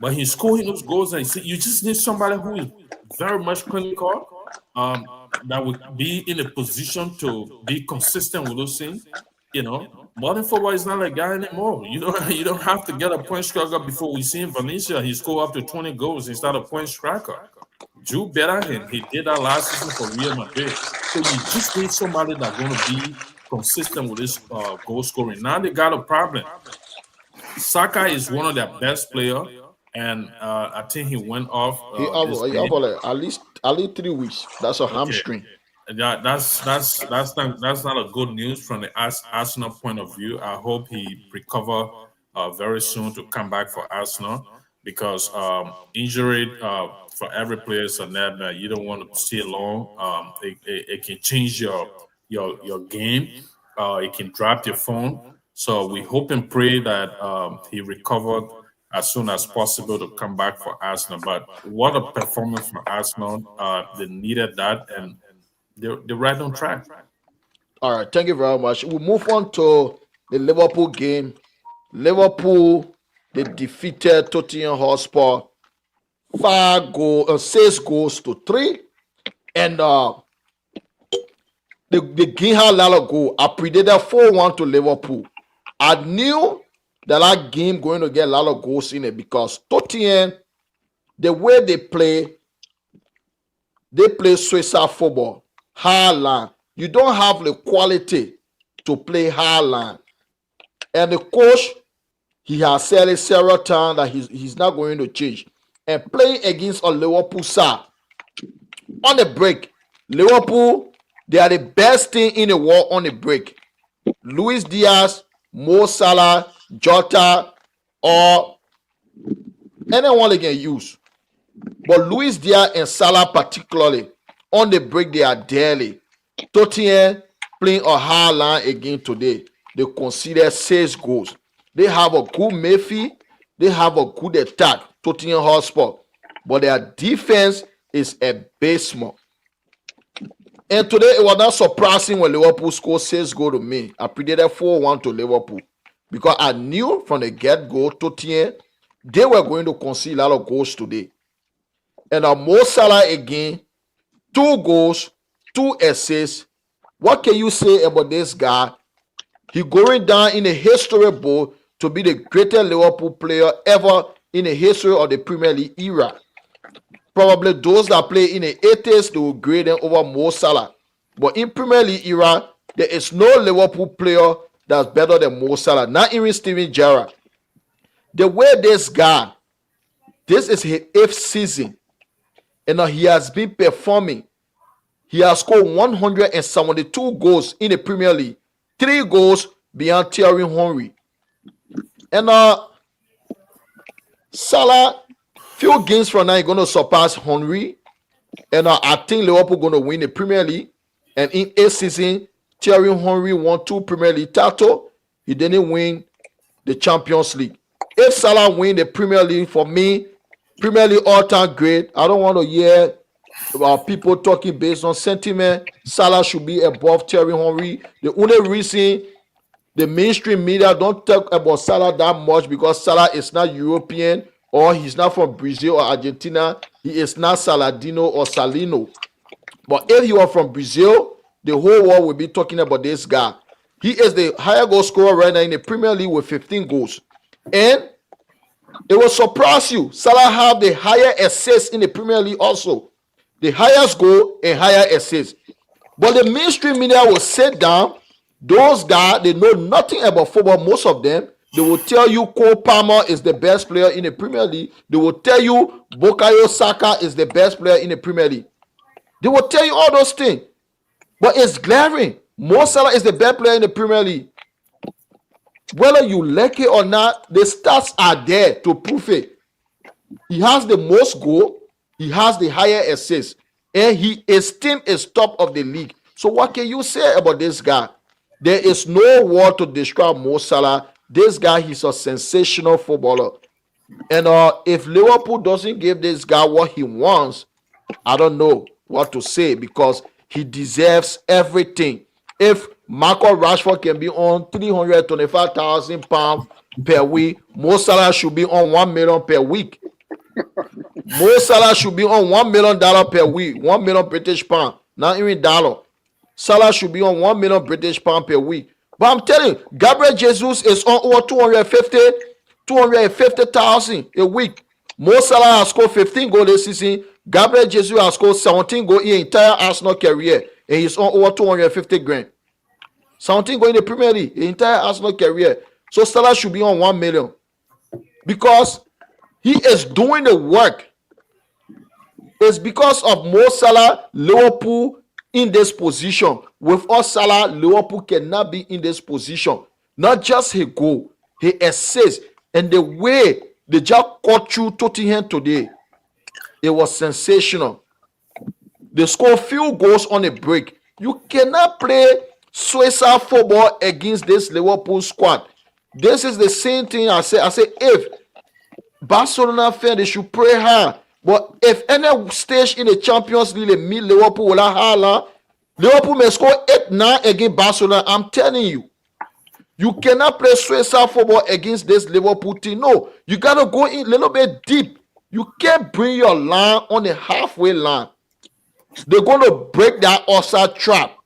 but he's scoring those goals. And you just need somebody who is very much clinical, that would be in a position to be consistent with those things. Modern football is not like that anymore. You don't have to get a point striker. Before we see in Valencia, he scored up to 20 goals instead of point striker. Drew Bellingham, he did that last season for Real Madrid. So you just need somebody that's going to be consistent with this goal scoring. Now they got a problem. Saka is one of their best players, and I think he went off this He game. off like at least 3 weeks. That's a Okay. hamstring. That's not a good news from the Arsenal point of view. I hope he recover very soon to come back for Arsenal. because injury for every player is a nightmare. You don't want to stay long. It can change your game. It can drop your phone. So we hope and pray that he recovered as soon as possible to come back for Arsenal. But what a performance for Arsenal! They needed that, and they're right on track. All right, thank you very much. We'll move on to the Liverpool game. Liverpool, they defeated Tottenham Hotspur 6 goals to 3. And the game had a lot of goal. I predicted 4-1 to Liverpool. I knew that game going to get a lot of goals in it because Tottenham, the way they play suicide football, high line. You don't have the quality to play high line. And the coach, he has said it several times that he's not going to change. And playing against a Liverpool side on the break, Liverpool, they are the best team in the world on the break. Luis Diaz, Mo Salah, Jota, or anyone they can use. But Luis Diaz and Salah particularly, on the break, they are deadly. Tottenham playing a high line again today. They conceded 6 goals. They have a good midfield. They have a good attack, Tottenham Hotspur. But their defense is abysmal. And today, it was not surprising when Liverpool scored 6 goals to me. I predicted 4-1 to Liverpool. Because I knew from the get-go, Tottenham, they were going to concede a lot of goals today. And Mo Salah again, 2 goals, 2 assists. What can you say about this guy? He going down in the history book to be the greatest Liverpool player ever in the history of the Premier League era. Probably those that play in the 80s, they will grade them over Mo Salah. But in Premier League era, there is no Liverpool player that's better than Mo Salah. Not even Steven Gerrard. The way this guy, this is his 8th season, and he has been performing. He has scored 172 goals in the Premier League. 3 goals beyond Thierry Henry. And Salah, few games from now, he's going to surpass Henry. And I think Liverpool going to win the Premier League. And in 8th season, Thierry Henry won 2 Premier League titles. He didn't win the Champions League. If Salah win the Premier League, for me, Premier League all-time great. I don't want to hear about people talking based on sentiment. Salah should be above Thierry Henry. The only reason the mainstream media don't talk about Salah that much because Salah is not European or he's not from Brazil or Argentina. He is not Saladino or Salino. But if he were from Brazil, the whole world will be talking about this guy. He is the higher goal scorer right now in the Premier League with 15 goals. And it will surprise you. Salah have the higher assists in the Premier League also. The highest goal and higher assists. But the mainstream media will sit down. Those guys, they know nothing about football, most of them. They will tell you Cole Palmer is the best player in the Premier League. They will tell you Bukayo Saka is the best player in the Premier League. They will tell you all those things. But it's glaring. Mo Salah is the best player in the Premier League. Whether you like it or not, the stats are there to prove it. He has the most goal. He has the higher assists. And his team is top of the league. So what can you say about this guy? There is no word to describe Mo Salah. This guy, he's a sensational footballer. And if Liverpool doesn't give this guy what he wants, I don't know what to say because he deserves everything. If Marcus Rashford can be on £325,000 per week, Mo Salah should be on $1 million per week. Mo Salah should be on $1 million per week, £1 million British pound, not even dollar. Salah should be on £1 million British pound per week. But I'm telling you, Gabriel Jesus is on over 250,000 a week. Mo Salah has scored 15 goals this season. Gabriel Jesus has scored 17 goals in his entire Arsenal career, and he's on over 250 grand. 17 goals in the Premier League, his entire Arsenal career. So Salah should be on 1 million because he is doing the work. It's because of Mo Salah, Liverpool in this position. Without Salah, Liverpool cannot be in this position. Not just his goal, his assist, and the way They just caught you Tottenham today. It was sensational. They scored few goals on a break. You cannot play suicide football against this Liverpool squad. This is the same thing I say. I say if Barcelona fan, they should pray hard. But if any stage in the Champions League they meet Liverpool, Liverpool may score 8-9 against Barcelona. I'm telling you. You cannot play suicide football against this Liverpool team. No, you gotta go in a little bit deep. You can't bring your line on the halfway line. They're going to break that offside trap.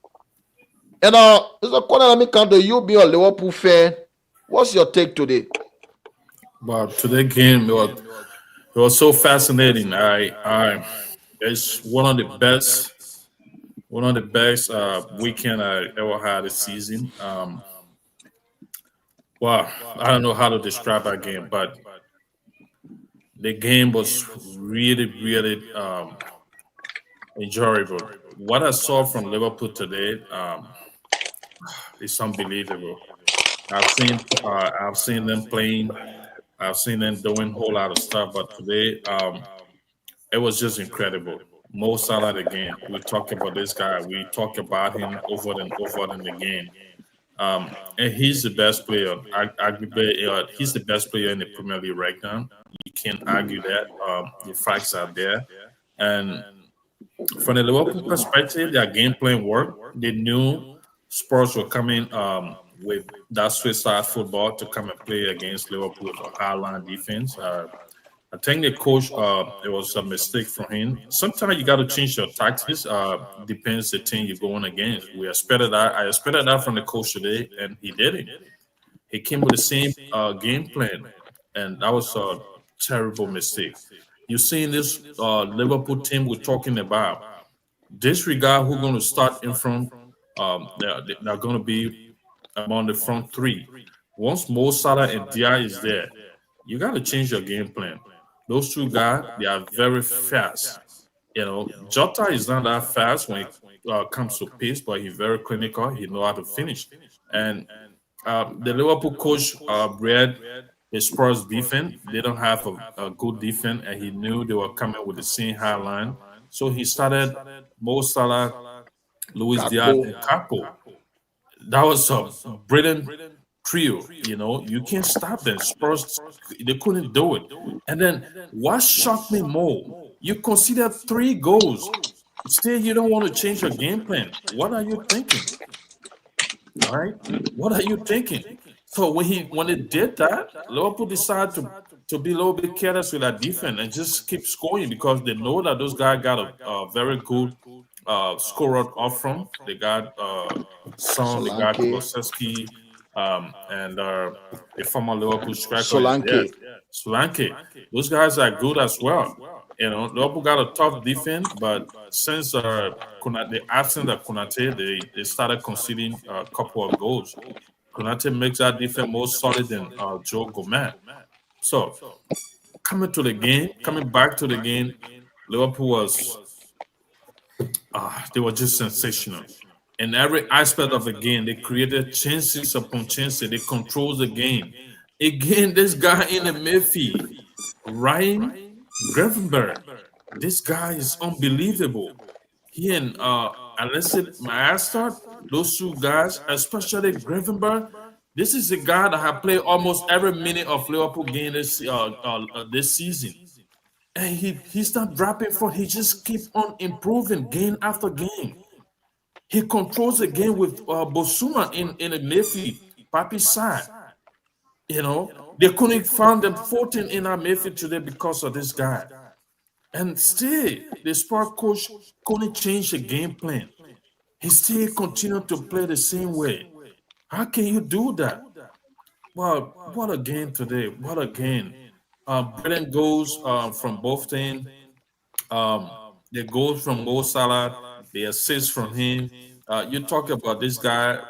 And it's a corner. Let me come to you, be a Liverpool fan. What's your take today? Well, today game it was so fascinating. It's one of the best weekend I ever had this season. Well, I don't know how to describe that game, but the game was really, really enjoyable. What I saw from Liverpool today is unbelievable. I've seen them playing. I've seen them doing a whole lot of stuff, but today it was just incredible. Mo Salah again. We talk about this guy. We talk about him over and over in the game. And he's the best player. Arguably, he's the best player in the Premier League right now. You can't argue that. The facts are there. And from the Liverpool perspective, their game plan worked. They knew Spurs were coming with that Swiss side football to come and play against Liverpool with a high line defense. I think the coach, it was a mistake for him. Sometimes you got to change your tactics. Depends the team you're going against. I expected that from the coach today, and he did it. He came with the same game plan, and that was a terrible mistake. You seen this Liverpool team we're talking about. Disregard who's going to start in front. They're going to be among the front three. Once Mo Salah and Dia is there, you got to change your game plan. Those two guys, they are very fast. You know, Jota is not that fast when it comes to pace, but he's very clinical. He know how to finish. And the Liverpool coach read the Spurs defense. They don't have a good defense, and he knew they were coming with the same high line. So he started Mo Salah, Luis Diaz, Gakpo. and Capo. That was a brilliant trio. You know, you can't stop them. Spurs, they couldn't do it. And then what shocked me more, you considered 3 goals. Still, you don't want to change your game plan. What are you thinking? All right, what are you thinking? So when they did that, Liverpool decided to be a little bit careless with that defense and just keep scoring because they know that those guys got a very good scorer off from. They got Son, they got Solanke. Kulusevski, and a former Liverpool striker is there. Solanke. Solanke. Those guys are good as well. You know, Liverpool got a tough defense, but since the absence of Konate, they started conceding a couple of goals. Konate makes that defense more solid than Joe Gomez. So, coming back to the game, Liverpool was they were just sensational. In every aspect of the game, they created chances upon chances. They controlled the game. Again, this guy in the midfield, Ryan Gravenberg. This guy is unbelievable. He and Alessi Maestad, those two guys, especially Gravenberg. This is a guy that have played almost every minute of Liverpool game this season. And he's not dropping for. He just keep on improving game after game. He controls the game with Bosuma in the midfield, Papi's side. You know, they couldn't find them 14 in our midfield today because of this guy. And still, the sport coach couldn't change the game plan. He still continued to play the same way. How can you do that? Well, what a game today. What a game. Brilliant goals from both teams. The goals from Mo Salah, the assist from him. You talk about this guy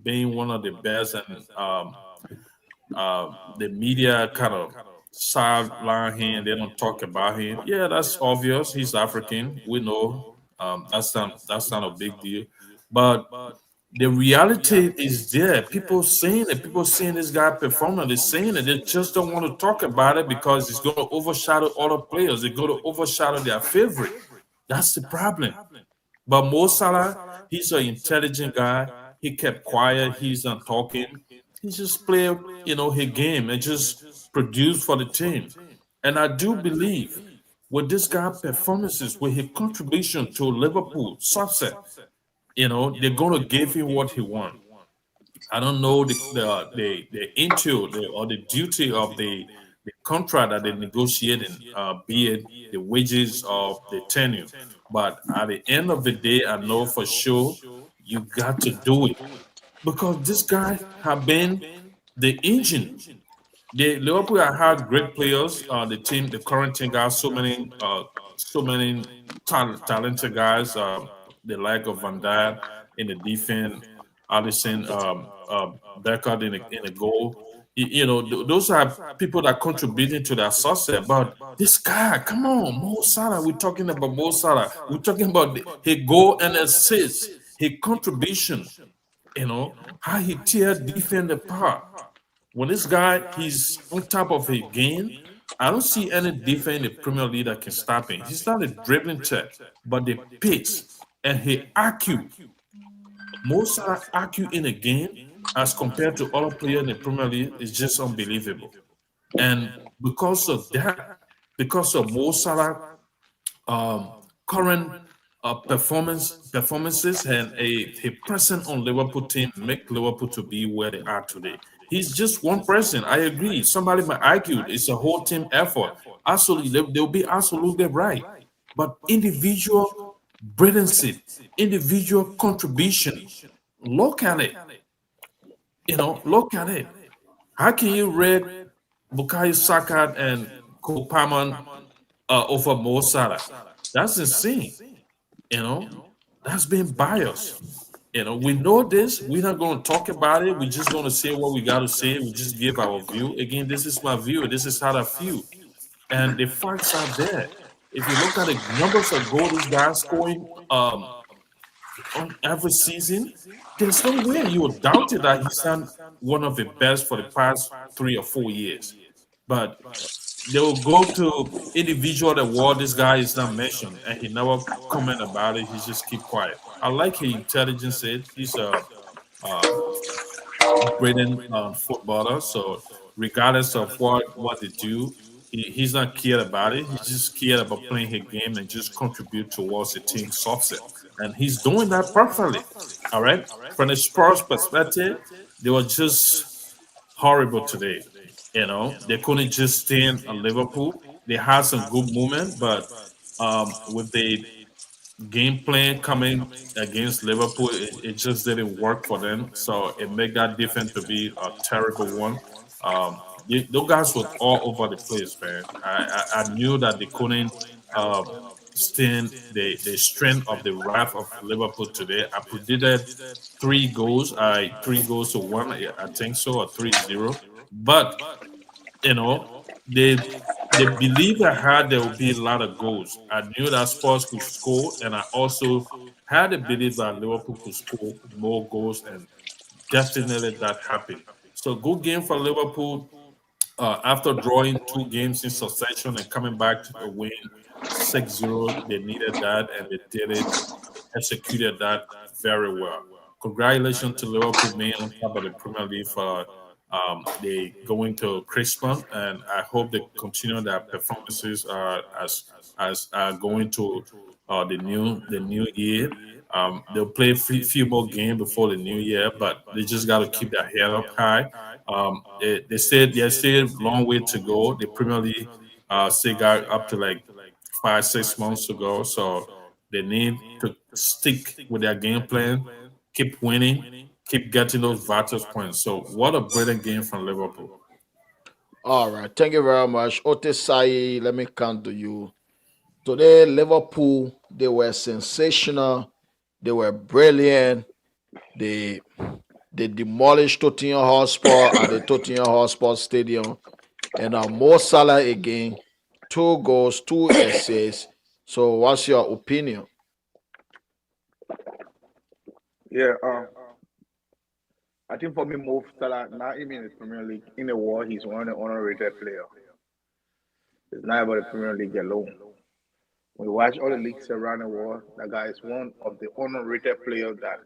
being one of the best, and the media kind of sideline him. They don't talk about him. Yeah, that's obvious. He's African. We know that's not a big deal. But The reality is there. People saying it. People seeing this guy performing. They're saying it. They just don't want to talk about it because it's going to overshadow other players. It's going to overshadow their favorite. That's the problem. But Mo Salah, he's an intelligent guy. He kept quiet. He's not talking. He just played, his game and just produced for the team. And I do believe with this guy performances, with his contribution to Liverpool success, they're gonna give him what he wants. I don't know or the duty of the contract that they're negotiating, be it the wages of the tenure. But at the end of the day, I know for sure you got to do it because this guy have been the engine. The Liverpool have had great players. The current team got so many talented guys. The like of Van Dijk in the defense, Alisson, Beckett in the goal. Those are people that contributing to that success. But this guy, come on, Mo Salah. We're talking about Mo Salah. We're talking about his goal and assist, his contribution. How he tear defend apart. When this guy he's on top of his game, I don't see any defense in the Premier League that can stop him. He's not a dribbling check, but the pace and his IQ, most of that IQ in a game as compared to other players in the Premier League is just unbelievable. And because of that, because of Mo Salah um, current performances and a presence on Liverpool team make Liverpool to be where they are today. He's just one person. I agree. Somebody might argue it's a whole team effort. Absolutely, they'll be absolutely right. But individual brilliancy, individual contribution, look at it. Look at it. How can you rate Bukayo Saka and Cole Palmer over Mo Salah? That's insane. You know, that's being biased. We know this. We're not going to talk about it. We're just going to say what we got to say. We just give our view. Again, this is my view. This is how I feel. And the facts are there. If you look at the numbers of goals this guy's scoring on every season, there's no way you would doubt it that he's not one of the best for the past 3 or 4 years. But they will go to individual award. This guy is not mentioned, and he never comment about it. He just keep quiet. I like his intelligence. He's a brilliant footballer. So regardless of what they do, he's not cared about it. He's just cared about playing his game and just contribute towards the team's success. And he's doing that perfectly. All right. From the Spurs perspective, they were just horrible today. They couldn't just stand on Liverpool. They had some good movement, but with the game plan coming against Liverpool, it just didn't work for them. So it made that defense to be a terrible one. Those guys were all over the place, man. I knew that they couldn't um, stand the strength of the wrath of Liverpool today. I predicted 3 goals, 3 goals to 1, I think so, or 3-0. But they they believed I had there would be a lot of goals. I knew that Spurs could score, and I also had a belief that Liverpool could score more goals, and definitely that happened. So good game for Liverpool. After drawing 2 games in succession and coming back to a win 6-0, they needed that and they did it, executed that very well. Congratulations to Liverpool being on top of the Premier League for they going to Christmas, and I hope they continue their performances as going to the new year. They'll play a few more games before the new year, but they just got to keep their head up high. They said there's still a long way to go. The Premier League still got up to like 5, 6 months to go, so they need to stick with their game plan, keep winning, keep getting those vantage points. So, what a brilliant game from Liverpool. All right. Thank you very much. Otesai, let me come to you. Today, Liverpool, they were sensational. They were brilliant. They they demolished Tottenham Hotspur at the Tottenham Hotspur Stadium. And Mo Salah again, 2 goals, 2 assists. So, what's your opinion? Yeah. I think for me, Mo Salah, not even in the Premier League, in the world, he's one of the underrated player. It's not about the Premier League alone. When you watch all the leagues around the world, that guy is one of the underrated players that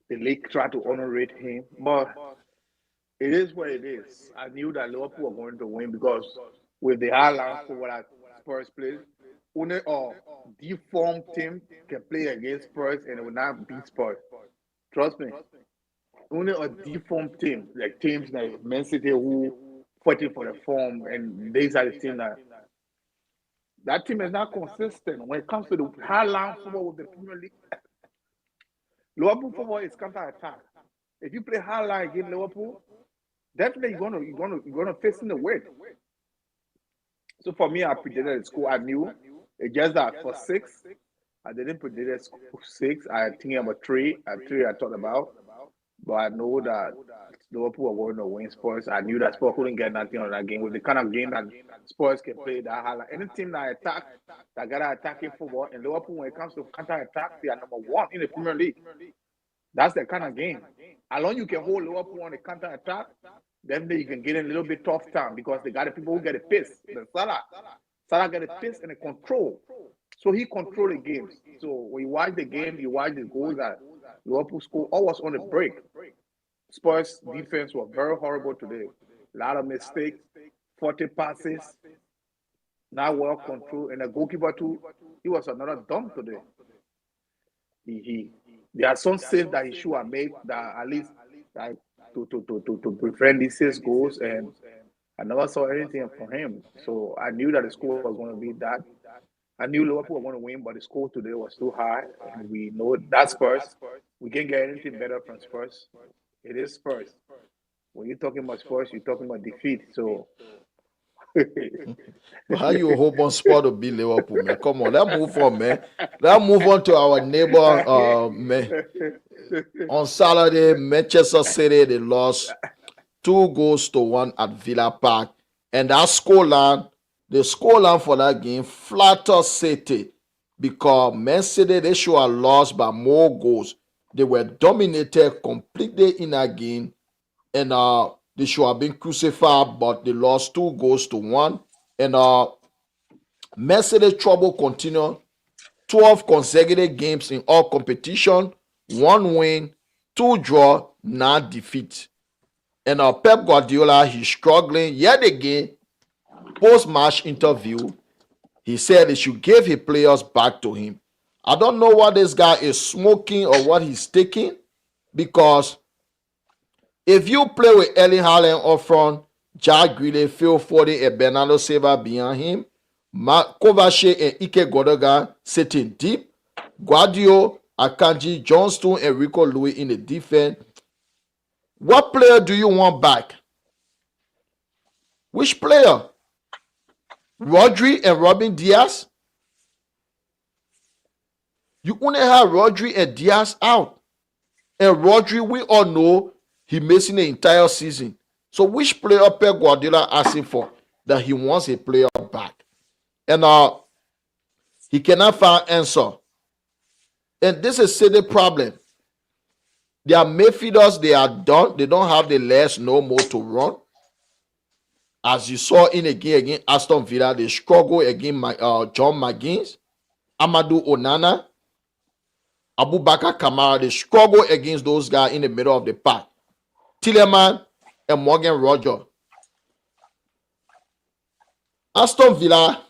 the league try to underrate him. But it is what it is. I knew that Liverpool were going to win because with the high line for what Spurs plays, only a deformed team can play against Spurs and it will not beat Spurs. Trust me. Only a deformed team, like teams like Man City who fighting for the form, and these are the team that team is not consistent when it comes to the high line football with the Premier League. Liverpool football is counter attack. If you play high line against Liverpool, definitely you're gonna face in the weight. So for me, I predicted the score. I knew it just that for six, I didn't predict the score 6. I think about three. At three, I thought about, but I know that Liverpool are going to win Spurs. I knew that Spurs couldn't get nothing on that game with the kind of game that Spurs can play. That highlight any team that attack, that got attacking football, and Liverpool when it comes to counter attack, they are number one in the Premier League. That's the kind of game. As long as you can hold Liverpool on the counter attack, then you can get in a little bit tough time because they got the people who get a piss. The Salah get a piss and a control. So he control the games. So when you watch the game, you watch the goals that Liverpool score, always on the break. Spurs defense was very horrible today. A lot of mistakes, 40 passes, not well controlled. And the goalkeeper too, he was another dumb today. He there are some saves that he should have made that at least like to prevent these 6 goals, and I never saw anything from him. So I knew that the score was going to be that. I knew Liverpool were going to win, but the score today was too high, and we know that's Spurs. We can't get anything better from Spurs. It is Spurs. When you're talking about Spurs, you're talking about defeat. So But how you hope on sport to beat Liverpool, man? Come on, let's move on, man. Let's move on to our neighbor, man. On Saturday, Manchester City, they lost 2 goals to 1 at Villa Park. And that scoreline, the scoreline for that game, flatter City because Man City, they should have lost by more goals. They were dominated completely in that game. And they should have been crucified, but they lost 2 goals to 1. And Man City trouble continued. 12 consecutive games in all competition, 1 win, 2 draw, 9 defeat. And Pep Guardiola, he's struggling yet again. Post-match interview, he said they should give his players back to him. I don't know what this guy is smoking or what he's taking, because if you play with Erling Haaland up front, Jack Grealish, Phil Foden, and Bernardo Silva behind him, Kovacic and Ike Godogan sitting deep, Guardiola, Akanji, Johnston, and Rico Louis in the defense, what player do you want back? Which player? Rodri and Robin Diaz? You only have Rodri and Diaz out. And Rodri, we all know he missing the entire season. So which player Pep Guardiola asking for that he wants a player back? And he cannot find answer. And this is City problem. Their midfielders, they are done. They don't have the legs no more to run. As you saw in a game against Aston Villa, they struggle against John McGinn, Amadou Onana, Abubakar Kamara. They struggle against those guys in the middle of the park. Tielemans and Morgan Roger. Aston Villa,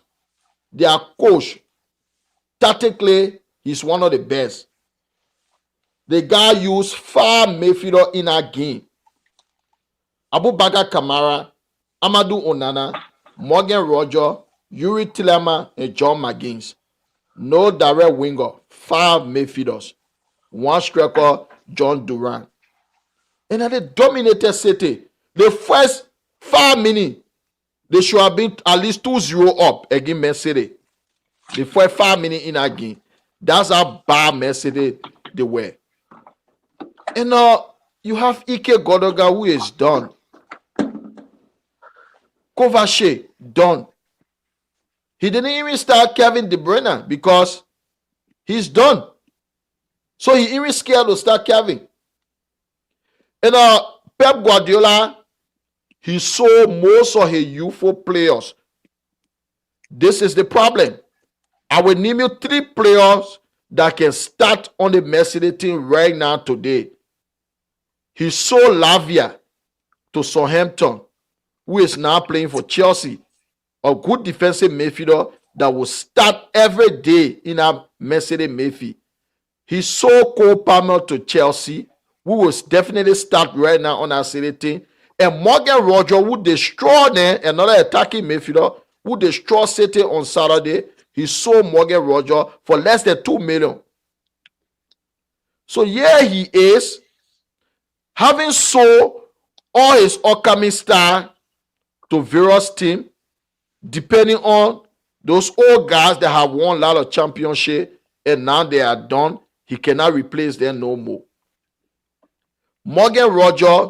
their coach, tactically, he's one of the best. The guy used 5 midfielder in a game. Abubakar Kamara, Amadou Onana, Morgan Roger, Yuri Tielemans, and John McGinn. No direct winger, 5 midfielders. 1 striker, John Duran. And they dominated City. The first 5 minutes, they should have been at least 2-0 up against Man City. The first 5 minutes in that game. That's how bad Man City they were. And you have Ike Godoga, who is done. Kovacic, done. He didn't even start Kevin De Bruyne because he's done. So he even scared to start Kevin. And Pep Guardiola, he sold most of his youthful players. This is the problem. I will name you three players that can start on the Mercedes team right now today. He sold Lavia to Southampton, who is now playing for Chelsea. A good defensive midfielder that will start every day in a Mercedes midfield. He sold Cole Palmer to Chelsea, who will definitely start right now on our City team. And Morgan Roger, who destroyed another attacking midfielder, who destroyed City on Saturday. He sold Morgan Roger for less than 2 million. So here he is, having sold all his upcoming star to various teams, depending on those old guys that have won a lot of championship and now they are done. He cannot replace them no more. Morgan Roger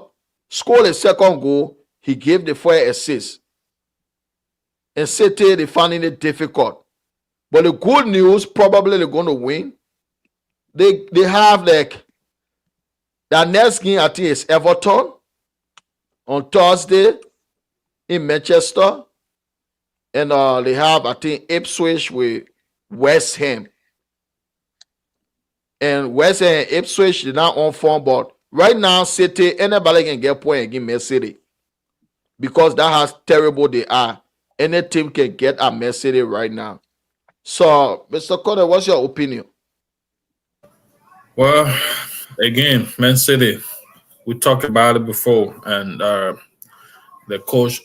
scored a second goal. He gave the 4 assists. And City, they finding it difficult. But the good news, probably they're going to win. They have like their next game, I think, is Everton on Thursday in Manchester. And they have, I think, Ipswich with West Ham. And West Ham and Ipswich, they're not on form, but right now, City, anybody can get point against Man City. Because that how terrible they are. Any team can get a Man City right now. So, Mr. Connor, what's your opinion? Well, again, Man City, we talked about it before, and the coach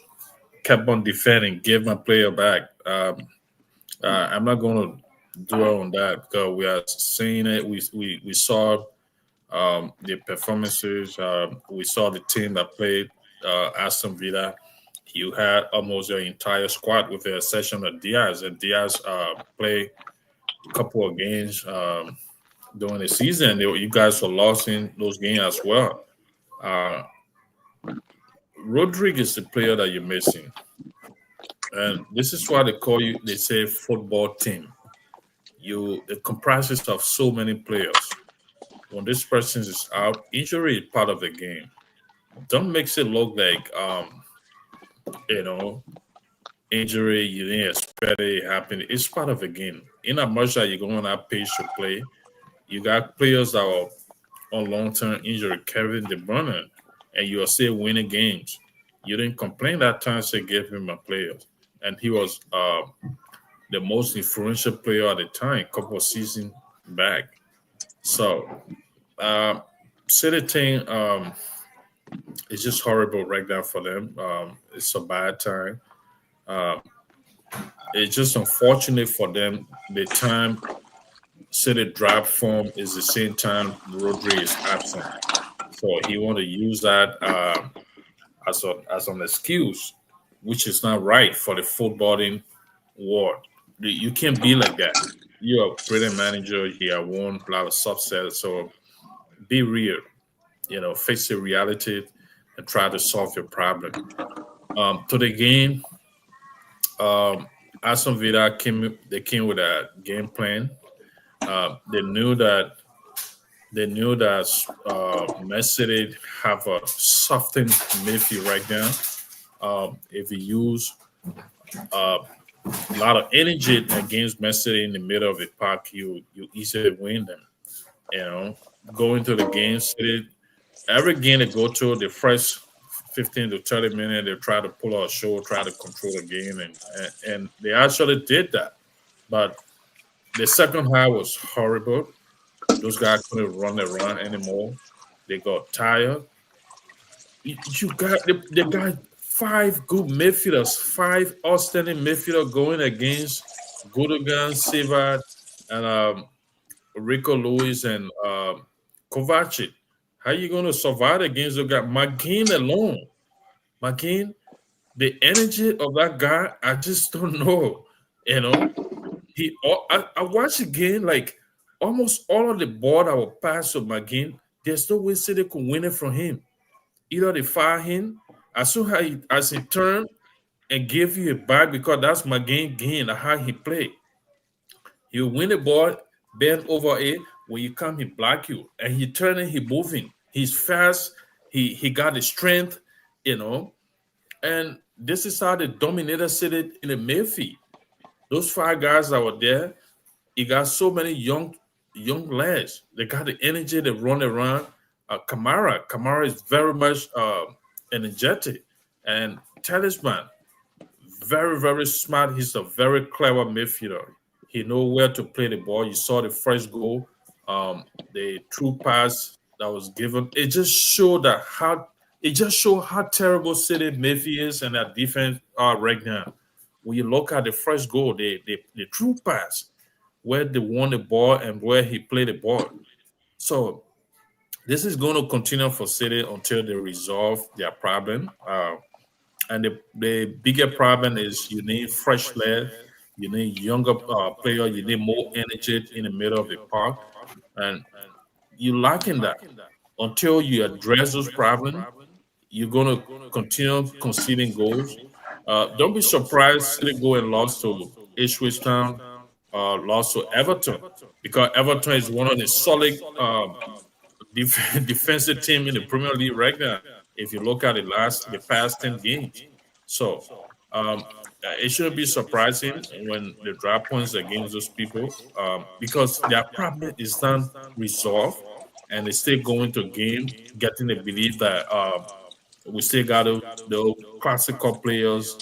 kept on defending, gave my player back. I'm not going to dwell on that because we are seeing it. We saw the performances. We saw the team that played Aston Villa. You had almost your entire squad with the exception of Diaz, and Diaz played a couple of games during the season. You guys were lost in those games as well. Uh, Rodrigue is the player that you're missing, and this is why they call you. They say football team. It comprises of so many players. When this person is out, injury is part of the game. Don't mix it look like you know injury you didn't expect it happen. It's part of the game. In a much that you're going on that page to play, you got players that are on long term injury, Kevin De Bruyne, and you are still winning games. You didn't complain that time they gave him a player, and he was the most influential player at the time, a couple of seasons back. So, uh, City thing is just horrible right now for them. It's a bad time. Uh, it's just unfortunate for them. The time City drop form is the same time Rodri is absent. So he want to use that as an excuse, which is not right for the footballing world. You can't be like that. You're a brilliant manager. You have won a lot of subsets. So be real. Face the reality and try to solve your problem. To the game, um, Aston Villa came. They came with a game plan. They knew that Man City have a softened midfield right now. If you use uh, a lot of energy against Man City in the middle of the park, you easily win them. Going to the game, City every game they go to the first 15 to 30 minutes, they try to pull out a show, try to control the game, and they actually did that. But the second half was horrible. Those guys couldn't run the run anymore. They got tired. You got they got five good midfielders, five outstanding midfielders going against Gudogan, Sivat, and Rico Lewis and Kovacic. How you going to survive against the guy? McGinn alone. McGinn, the energy of that guy, I just don't know. You know, I watched again, like almost all of the ball that will pass to McGinn, there's no way City could win it from him. Either they fire him as soon as he turn and give you a back because that's McGinn game, how he play. You win the ball, bend over it. When you come, he block you. And he turning, he moving. He's fast. He got the strength, you know, and this is how the dominator City in the midfield. Those five guys that were there, he got so many young lads. They got the energy to run around. Kamara is very much energetic, and Talisman very very smart. He's a very clever midfielder. He know where to play the ball. You saw the first goal, the true pass that was given. It just showed how terrible City midfield is and that defense are right now. When you look at the first goal, the true pass where they won the ball and where he played the ball. So this is going to continue for City until they resolve their problem. And the bigger problem is you need fresh lead, you need younger player, you need more energy in the middle of the park, and you lacking that. Until you address those problems, you're going to continue conceding goals. Don't be surprised City go and lost to Ipswich Town, lost to Everton, because Everton is one of the solid defensive team in the Premier League right now. If you look at the past 10 games, so it shouldn't be surprising when they drop points against those people because their problem is not resolved, and they still going to game, getting the belief that we still got the classical players.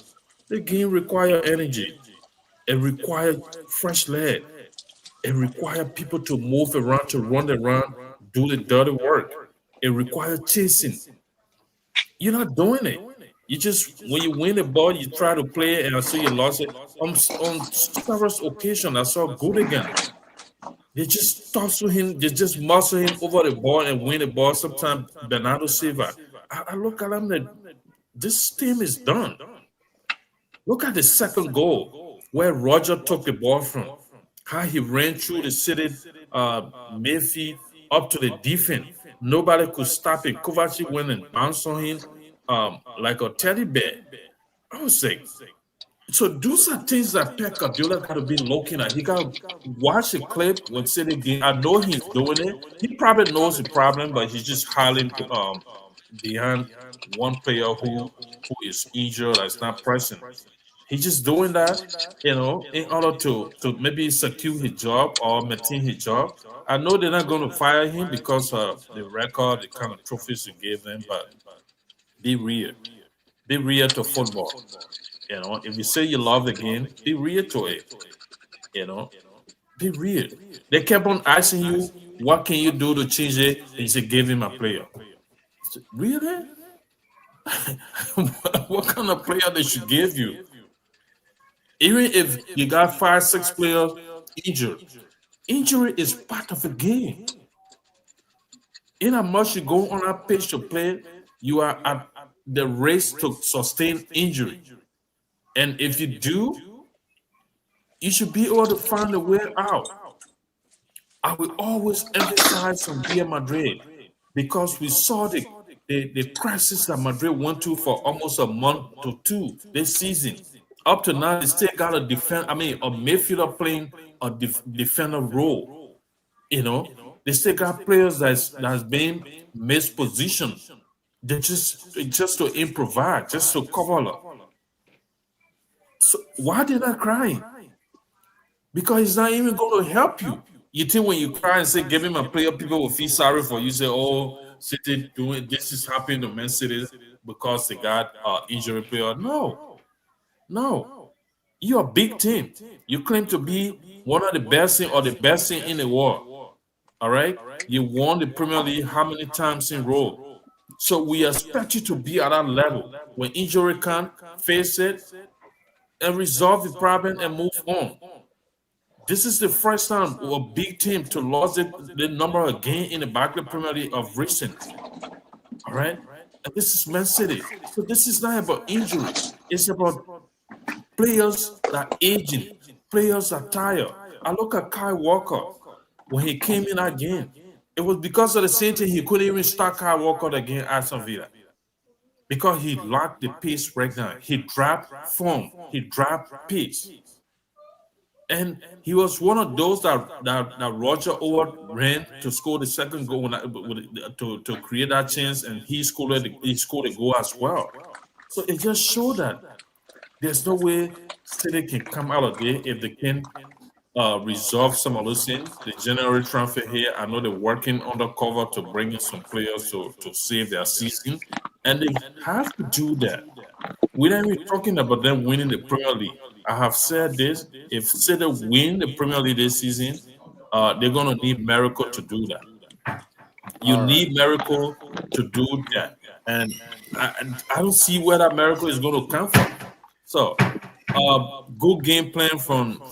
The game require energy. It requires fresh lead. It requires people to move around, to run around, do the dirty work. It requires chasing. You're not doing it. You just when you win the ball, you try to play it, and I see you lost it. On several occasions, I saw good again. They just tussle him, they just muscle him over the ball and win the ball. Sometimes Bernardo Silva. I look at him like this team is done. Look at the second goal where Roger took the ball from. How he ran through the City midfield up to the defense. Nobody could stop it. Kovacic went and bounced on him like a teddy bear. I was saying, so those are things that Pep Guardiola got to be looking at. He got to watch the clip when City game. I know he's doing it. He probably knows the problem, but he's just hiding behind one player who is injured, that's not present. He's just doing that, in order to maybe secure his job or maintain his job. I know they're not going to fire him because of the record, the kind of trophies he gave them, but be real. Be real to football. If you say you love the game, be real to it. Be real. They kept on asking you, what can you do to change it? And you said, give him a player. Said, really? What kind of player they should give you? Even if you got 5, 6 players injured, injury is part of the game. In as much you go on a pitch to play, you are at the race to sustain injury. And if you do, you should be able to find a way out. I will always emphasize on Real Madrid because we saw the crisis that Madrid went through for almost a month to 2 this season. Up to now, they still got a midfielder playing a defender role. They still got players that's been mispositioned. They just to improvise, just to cover up. So why did I cry? Because it's not even going to help you. You think when you cry and say, give him a player, people will feel sorry for you. Say, oh, City doing this is happening to Man City because they got injury player. No. You're a big team. You claim to be one of the best team or the best team in the world. All right? You won the Premier League how many times in a row? So we expect you to be at that level. When injury can face it and resolve the problem and move on. This is the first time a big team to lose the number again in the Barclays Premier League of recent. All right? And this is Man City. So this is not about injury. It's about players that are aging, players that are tired. I look at Kyle Walker when he came in again. It was because of the same thing he couldn't even start Kyle Walker again at Aston Villa. Because he lacked the pace right now. He dropped form. He dropped pace. And he was one of those that Roger Howard ran to score the second goal to create that chance, and he scored a goal as well. So it just showed that there's no way City can come out of there if they can resolve some of those things. The January transfer here, I know they're working undercover to bring in some players to save their season, and they have to do that. We're not even talking about them winning the Premier League. I have said this: if City win the Premier League this season, they're gonna need miracle to do that. You All right. need miracle to do that, and I don't see where that miracle is going to come from. So, good game plan from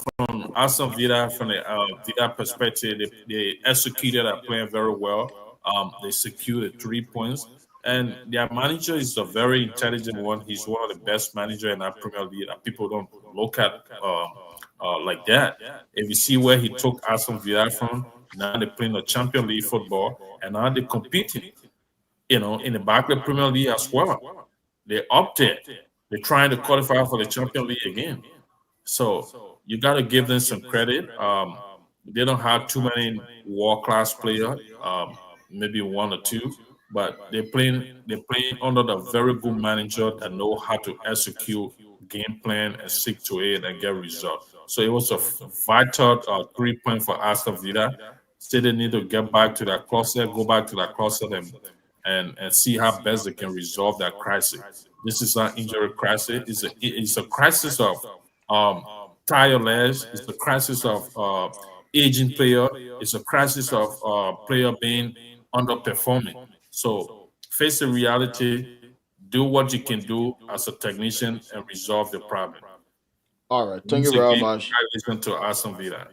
Aston Villa from the Villa perspective. They executed that plan very well. They secured 3 points, and their manager is a very intelligent one. He's one of the best manager in that Premier League that people don't look at like that. If you see where he took Aston Villa from, now they're playing the Champions League football, and now they're competing, in the Barclays Premier League as well. They're up there. They're trying to qualify for the Champions League again. So you got to give them some credit. They don't have too many world class players, maybe one or two, but they're playing under the very good manager that know how to execute game plan and stick to it and get results. So it was a vital 3 point for Aston Villa. Still, they need to get back to that closet, go back to that closet, and see how best they can resolve that crisis. This is an injury crisis. It's a crisis of um, tireless. It's a crisis of aging player. It's a crisis of player being underperforming. So face the reality, do what you can do as a technician, and resolve the problem. All right. Thank Once you very again, much. I listen to Aston Villa.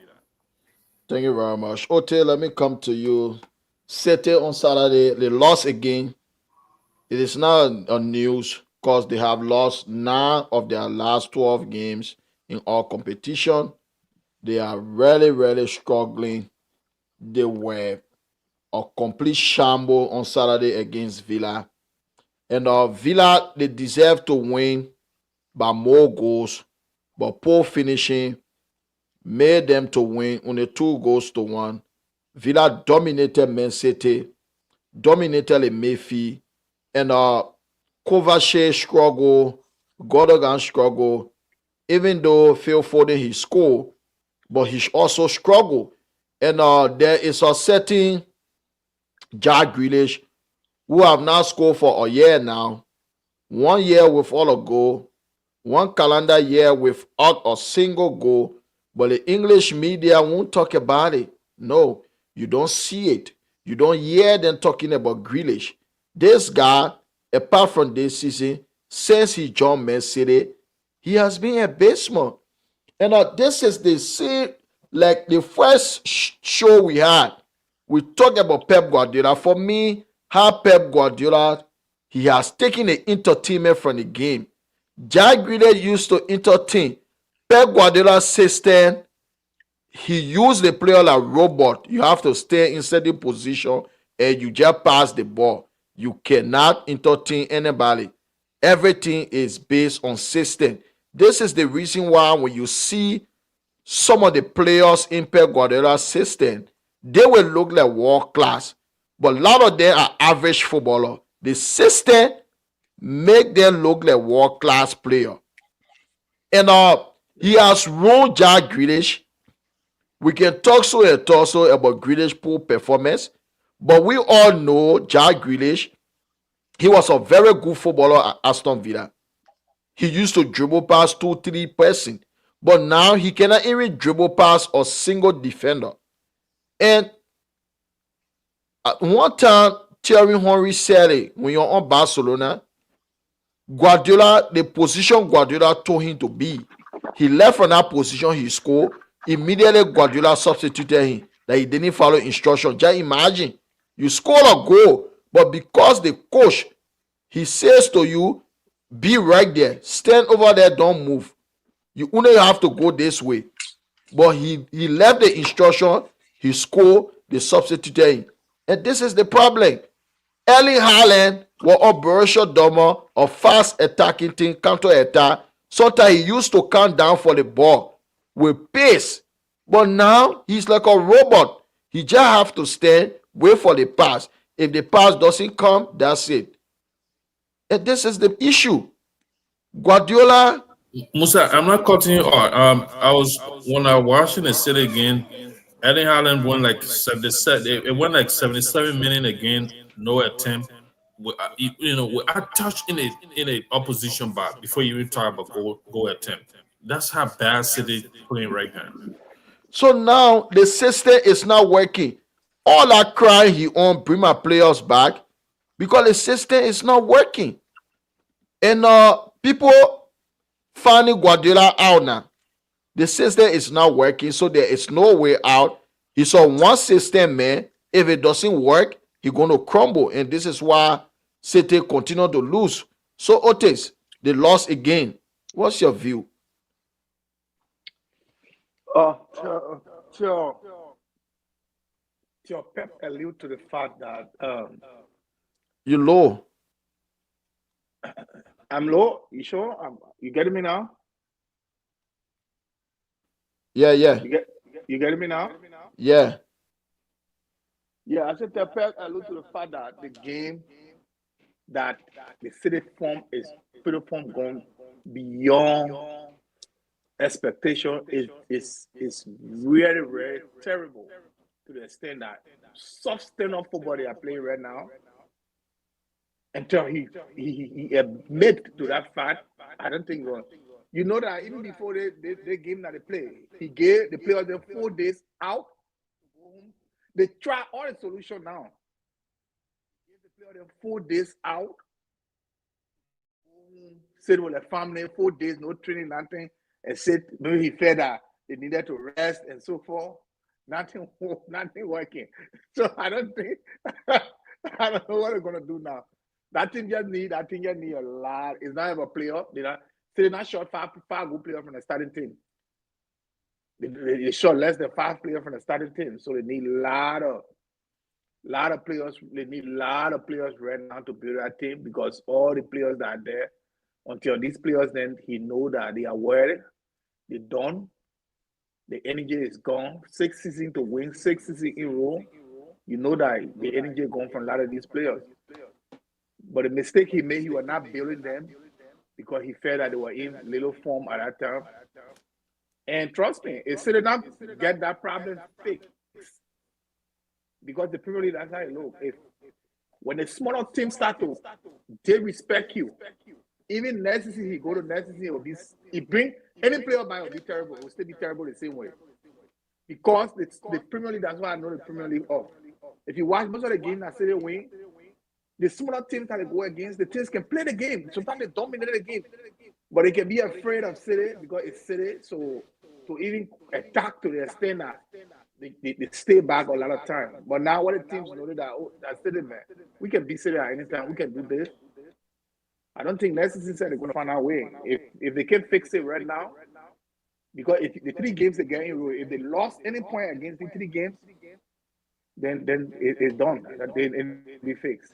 Thank you very much. Ote, let me come to you. City on Saturday, they lost again. It is now on news because they have lost 9 of their last 12 games in all competition. They are really, really struggling. They were a complete shamble on Saturday against Villa. And Villa, they deserve to win by more goals, but poor finishing made them to win only 2 goals to 1. Villa dominated Man City, dominated the Mayfield, and Kovacic struggle, Godogan struggle. Even though Phil Foden he scored, but he also struggled. And there is a certain Jack Grealish who have now scored for a year now. 1 year without a goal, one calendar year without a single goal. But the English media won't talk about it. No, you don't see it. You don't hear them talking about Grealish. This guy, apart from this season, since he joined Man City, he has been abysmal. And this is the same, like the first show we had. We talked about Pep Guardiola. For me, how Pep Guardiola, he has taken the entertainment from the game. Jack Grealish used to entertain. Pep Guardiola's system, he used the player like robot. You have to stay in certain position and you just pass the ball. You cannot entertain anybody. Everything is based on system. This is the reason why when you see some of the players in Pep Guardiola's system, they will look like world class, but a lot of them are average footballer. The system make them look like world class player. And he has ruined Jack Grealish. We can talk so and talk so about Grealish poor performance, but we all know Jack Grealish. He was a very good footballer at Aston Villa. He used to dribble past 2, 3 person, but now he cannot even dribble past a single defender. And at one time, Thierry Henry said it when you're on Barcelona, Guardiola, the position Guardiola told him to be, he left from that position, he scored. Immediately, Guardiola substituted him. That he didn't follow instruction. Just imagine, you score a goal, but because the coach, he says to you, be right there, stand over there, don't move. You only have to go this way. But he left the instruction, he scored, they substituted him. And this is the problem. Erling Haaland was a Borussia Dortmund, a fast attacking team, counter attack. Sometimes he used to count down for the ball. with pace. But now he's like a robot. He just have to stand, wait for the pass. If the pass doesn't come, that's it. And this is the issue. Guardiola, Musa, I'm not cutting you off. I was when I was watching the city again. Erling Haaland won like 77. It went like 77 minutes again. No attempt. We are touched in a opposition box before you even talk about goal attempt. That's how bad City playing right now. so now the system is not working. All that cry he on bring my players back because the system is not working. And people finding Guardiola out now. The system is not working, so there is no way out. He saw one system, man. If it doesn't work, he's gonna crumble. And this is why City continue to lose. So Otis, they lost again. What's your view? To, to, to Pep allude to the fact that You low. I'm low. You sure? You getting me now? Yeah, yeah, You get you getting me now? yeah. Yeah, I said to Pep allude to the fact that the game that the city form is City form going beyond expectation is really really terrible to the extent that soft stand up football they are playing right now until he admit to that fact. I don't think you know that even before the game that they play, he gave the players them 4 days out. They try all the solution now. He gave the players them 4 days out. Said with the family, 4 days, no training, nothing. And said maybe he felt that they needed to rest and so forth. Nothing, nothing working. So I don't think I don't know what they're gonna do now. That thing just need a lot. It's not even a playoff. They're not short five good players from the starting team. They short less than 5 players from the starting team. So they need a lot of players. They need a lot of players right now to build that team because all the players that are there, until these players then he know that they are worried, they're done, the energy is gone. 6 seasons to win, 6 seasons in a row. You know that the energy is gone from a lot of these players. But the mistake he made, he was not building them because he felt that they were in little form at that time. And trust me, it's still not get that problem fixed. Because the Premier League, that's how it looks. If when the smaller teams start to they respect you, even next season he go to next season will be he bring any player by will be terrible, it will still be terrible the same way. Because the Premier League, that's why I know the Premier League off. If you watch most of the games that City win, the smaller teams that they go against, the teams can play the game. Sometimes they dominate the game. But they can be afraid of City because it's City. So to even attack to the extent that they stay back a lot of time. But now what the teams know that that's City, man. We can beat City at any time. We can do this. I don't think next season they're going to find a way. If they can fix it right now, because if the 3 games they get in a row, if they lost any point against the 3 games, then it's done. It'll be fixed.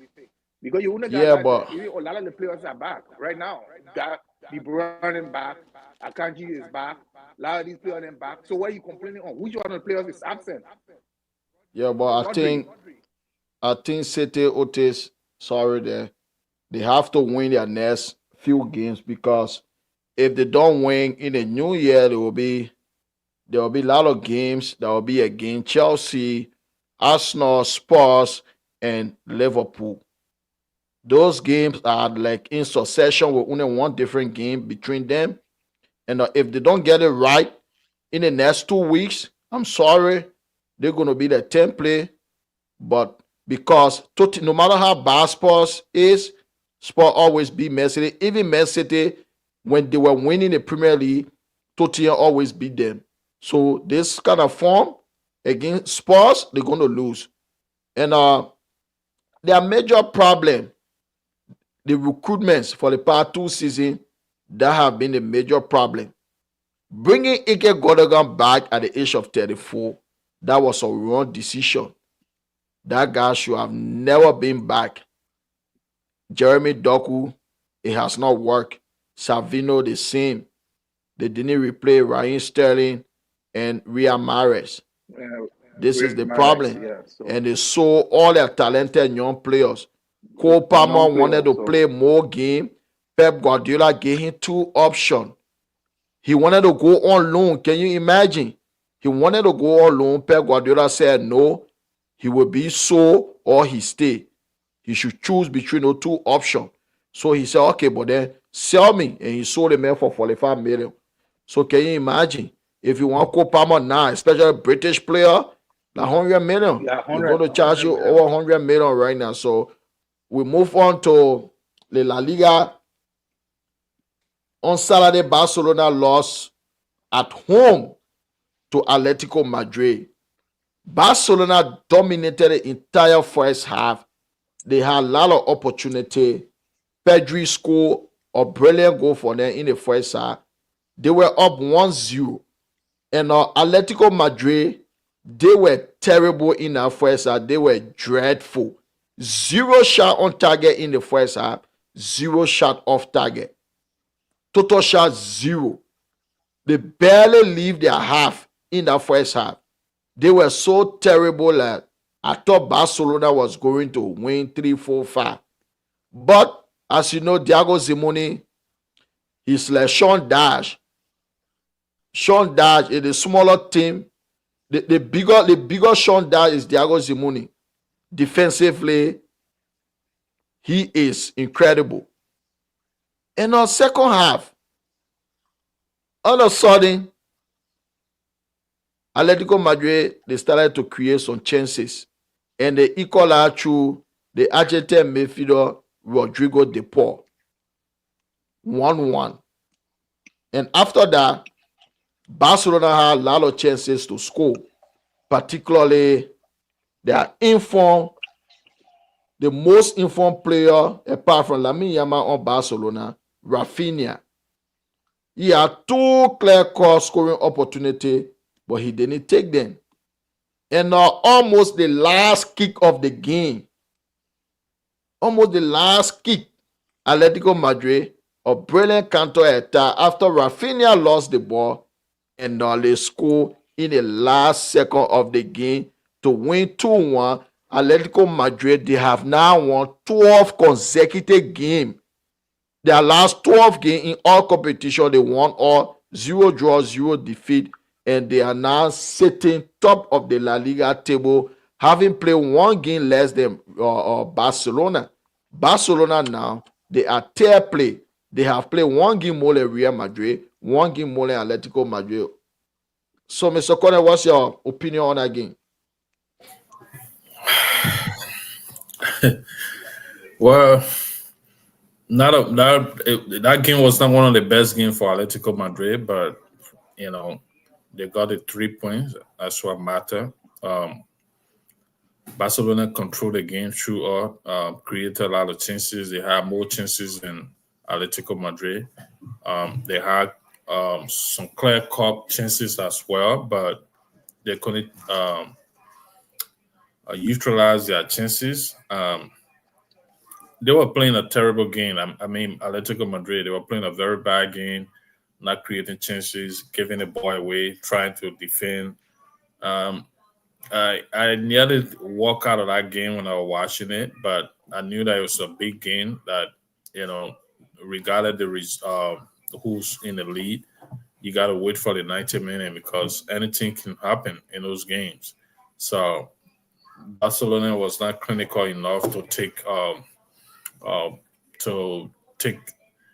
Because you wouldn't got Yeah, but a lot of the players are back right now. Got De Bruyne back, Akanji is back, a lot of these players are back. So what are you complaining on? Which one of the players is absent? yeah, but Rodri. I think City Otis, sorry there. They have to win their next few games because if they don't win in the new year, there will be a lot of games that will be against Chelsea, Arsenal, Spurs, and Liverpool. Those games are like in succession with only one different game between them. And if they don't get it right in the next 2 weeks, I'm sorry, they're gonna be the template. But because no matter how bad Spurs is, Spurs always beat Man City. Even Man City, when they were winning the Premier League, Tottenham always beat them. So this kind of form against Spurs, they're gonna lose. And their major problem, the recruitments for the past 2 seasons, that have been the major problem. Bringing Ike Godogan back at the age of 34, that was a wrong decision. That guy should have never been back. Jeremy Doku, it has not worked. Savino, the same. They didn't replay Ryan Sterling. and Riyad Mahrez. Uh, This is the Mares, problem. yeah. So And they saw all their talented young players. Cole the young Palmer wanted players. to So play more game. Pep Guardiola gave him two options. He wanted to go on loan. Can you imagine? He wanted to go on loan. Pep Guardiola said no. He will be sold or he stay. He should choose between those two options. So he said, okay, but then sell me. And he sold the man for 45 million. So can you imagine? If you want Cole Palmer now, especially a British player, like 100 million. yeah, They're 100, going to charge 100 you million. over 100 million right now. So we move on to the La Liga. On Saturday, Barcelona lost at home to Atletico Madrid. Barcelona dominated the entire first half. They had a lot of opportunity. Pedri scored a brilliant goal for them in the first half. They were up 1-0. And Atletico Madrid, they were terrible in that first half. They were dreadful. Zero shot on target in the first half. Zero shot off target. Total shot zero. They barely leave their half in that first half. They were so terrible that I thought Barcelona was going to win 3-4-5. But as you know, Diego Simeone, he's like Sean Dash. Sean Dash is a smaller team. The bigger Sean Dash is Diego Simeone. Defensively, he is incredible. And on second half, all of a sudden, Atletico Madrid, they started to create some chances. And they equalized through the Argentine midfielder Rodrigo De Paul. 1-1. And after that, Barcelona had a lot of chances to score, particularly their informed, the most informed player apart from Lamine Yamal on Barcelona, Rafinha. He had two clear-cut scoring opportunities, but he didn't take them. And almost the last kick of the game, Atletico Madrid, a brilliant counter attack after Rafinha lost the ball, and they score in the last second of the game to win 2-1. Atletico Madrid, they have now won 12 consecutive games. Their last 12 games in all competition, they won all, 0 draw, 0 defeat, and they are now sitting top of the La Liga table, having played one game less than Barcelona. Barcelona now, they are third play. They have played one game more than Real Madrid, one game more than Atletico Madrid. So, Mr. Corner, what's your opinion on that game? Well, that game was not one of the best games for Atletico Madrid, but you know they got the 3 points. That's what matter. Um, Barcelona controlled the game throughout, created a lot of chances. They had more chances than Atletico Madrid. They had some clear cut chances as well, but they couldn't utilize their chances. They were playing a terrible game. I mean, Atletico Madrid, they were playing a very bad game, not creating chances, giving the ball away, trying to defend. Um, I nearly walk out of that game when I was watching it, but I knew that it was a big game that, you know, regardless who's in the lead, you got to wait for the 90 minutes because anything can happen in those games. So Barcelona was not clinical enough uh, to take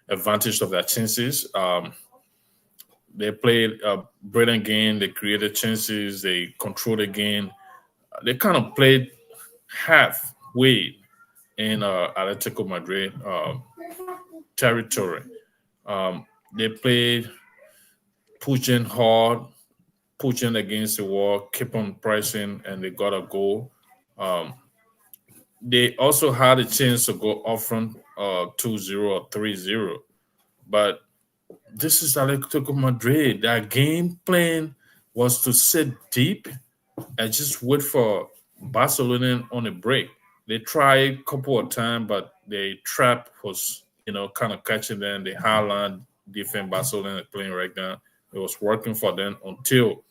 advantage of their chances. They played a brilliant game. They created chances. They controlled the game. They kind of played halfway in Atletico Madrid territory. They played pushing hard, pushing against the wall, keep on pressing, and they got a goal. Um, they also had a chance to go up front 2-0 or 3-0. But this is Atletico Madrid. Their game plan was to sit deep and just wait for Barcelona on a break. They tried a couple of times, but the trap was, kind of catching them. The Haaland defense Barcelona is playing right now. It was working for them until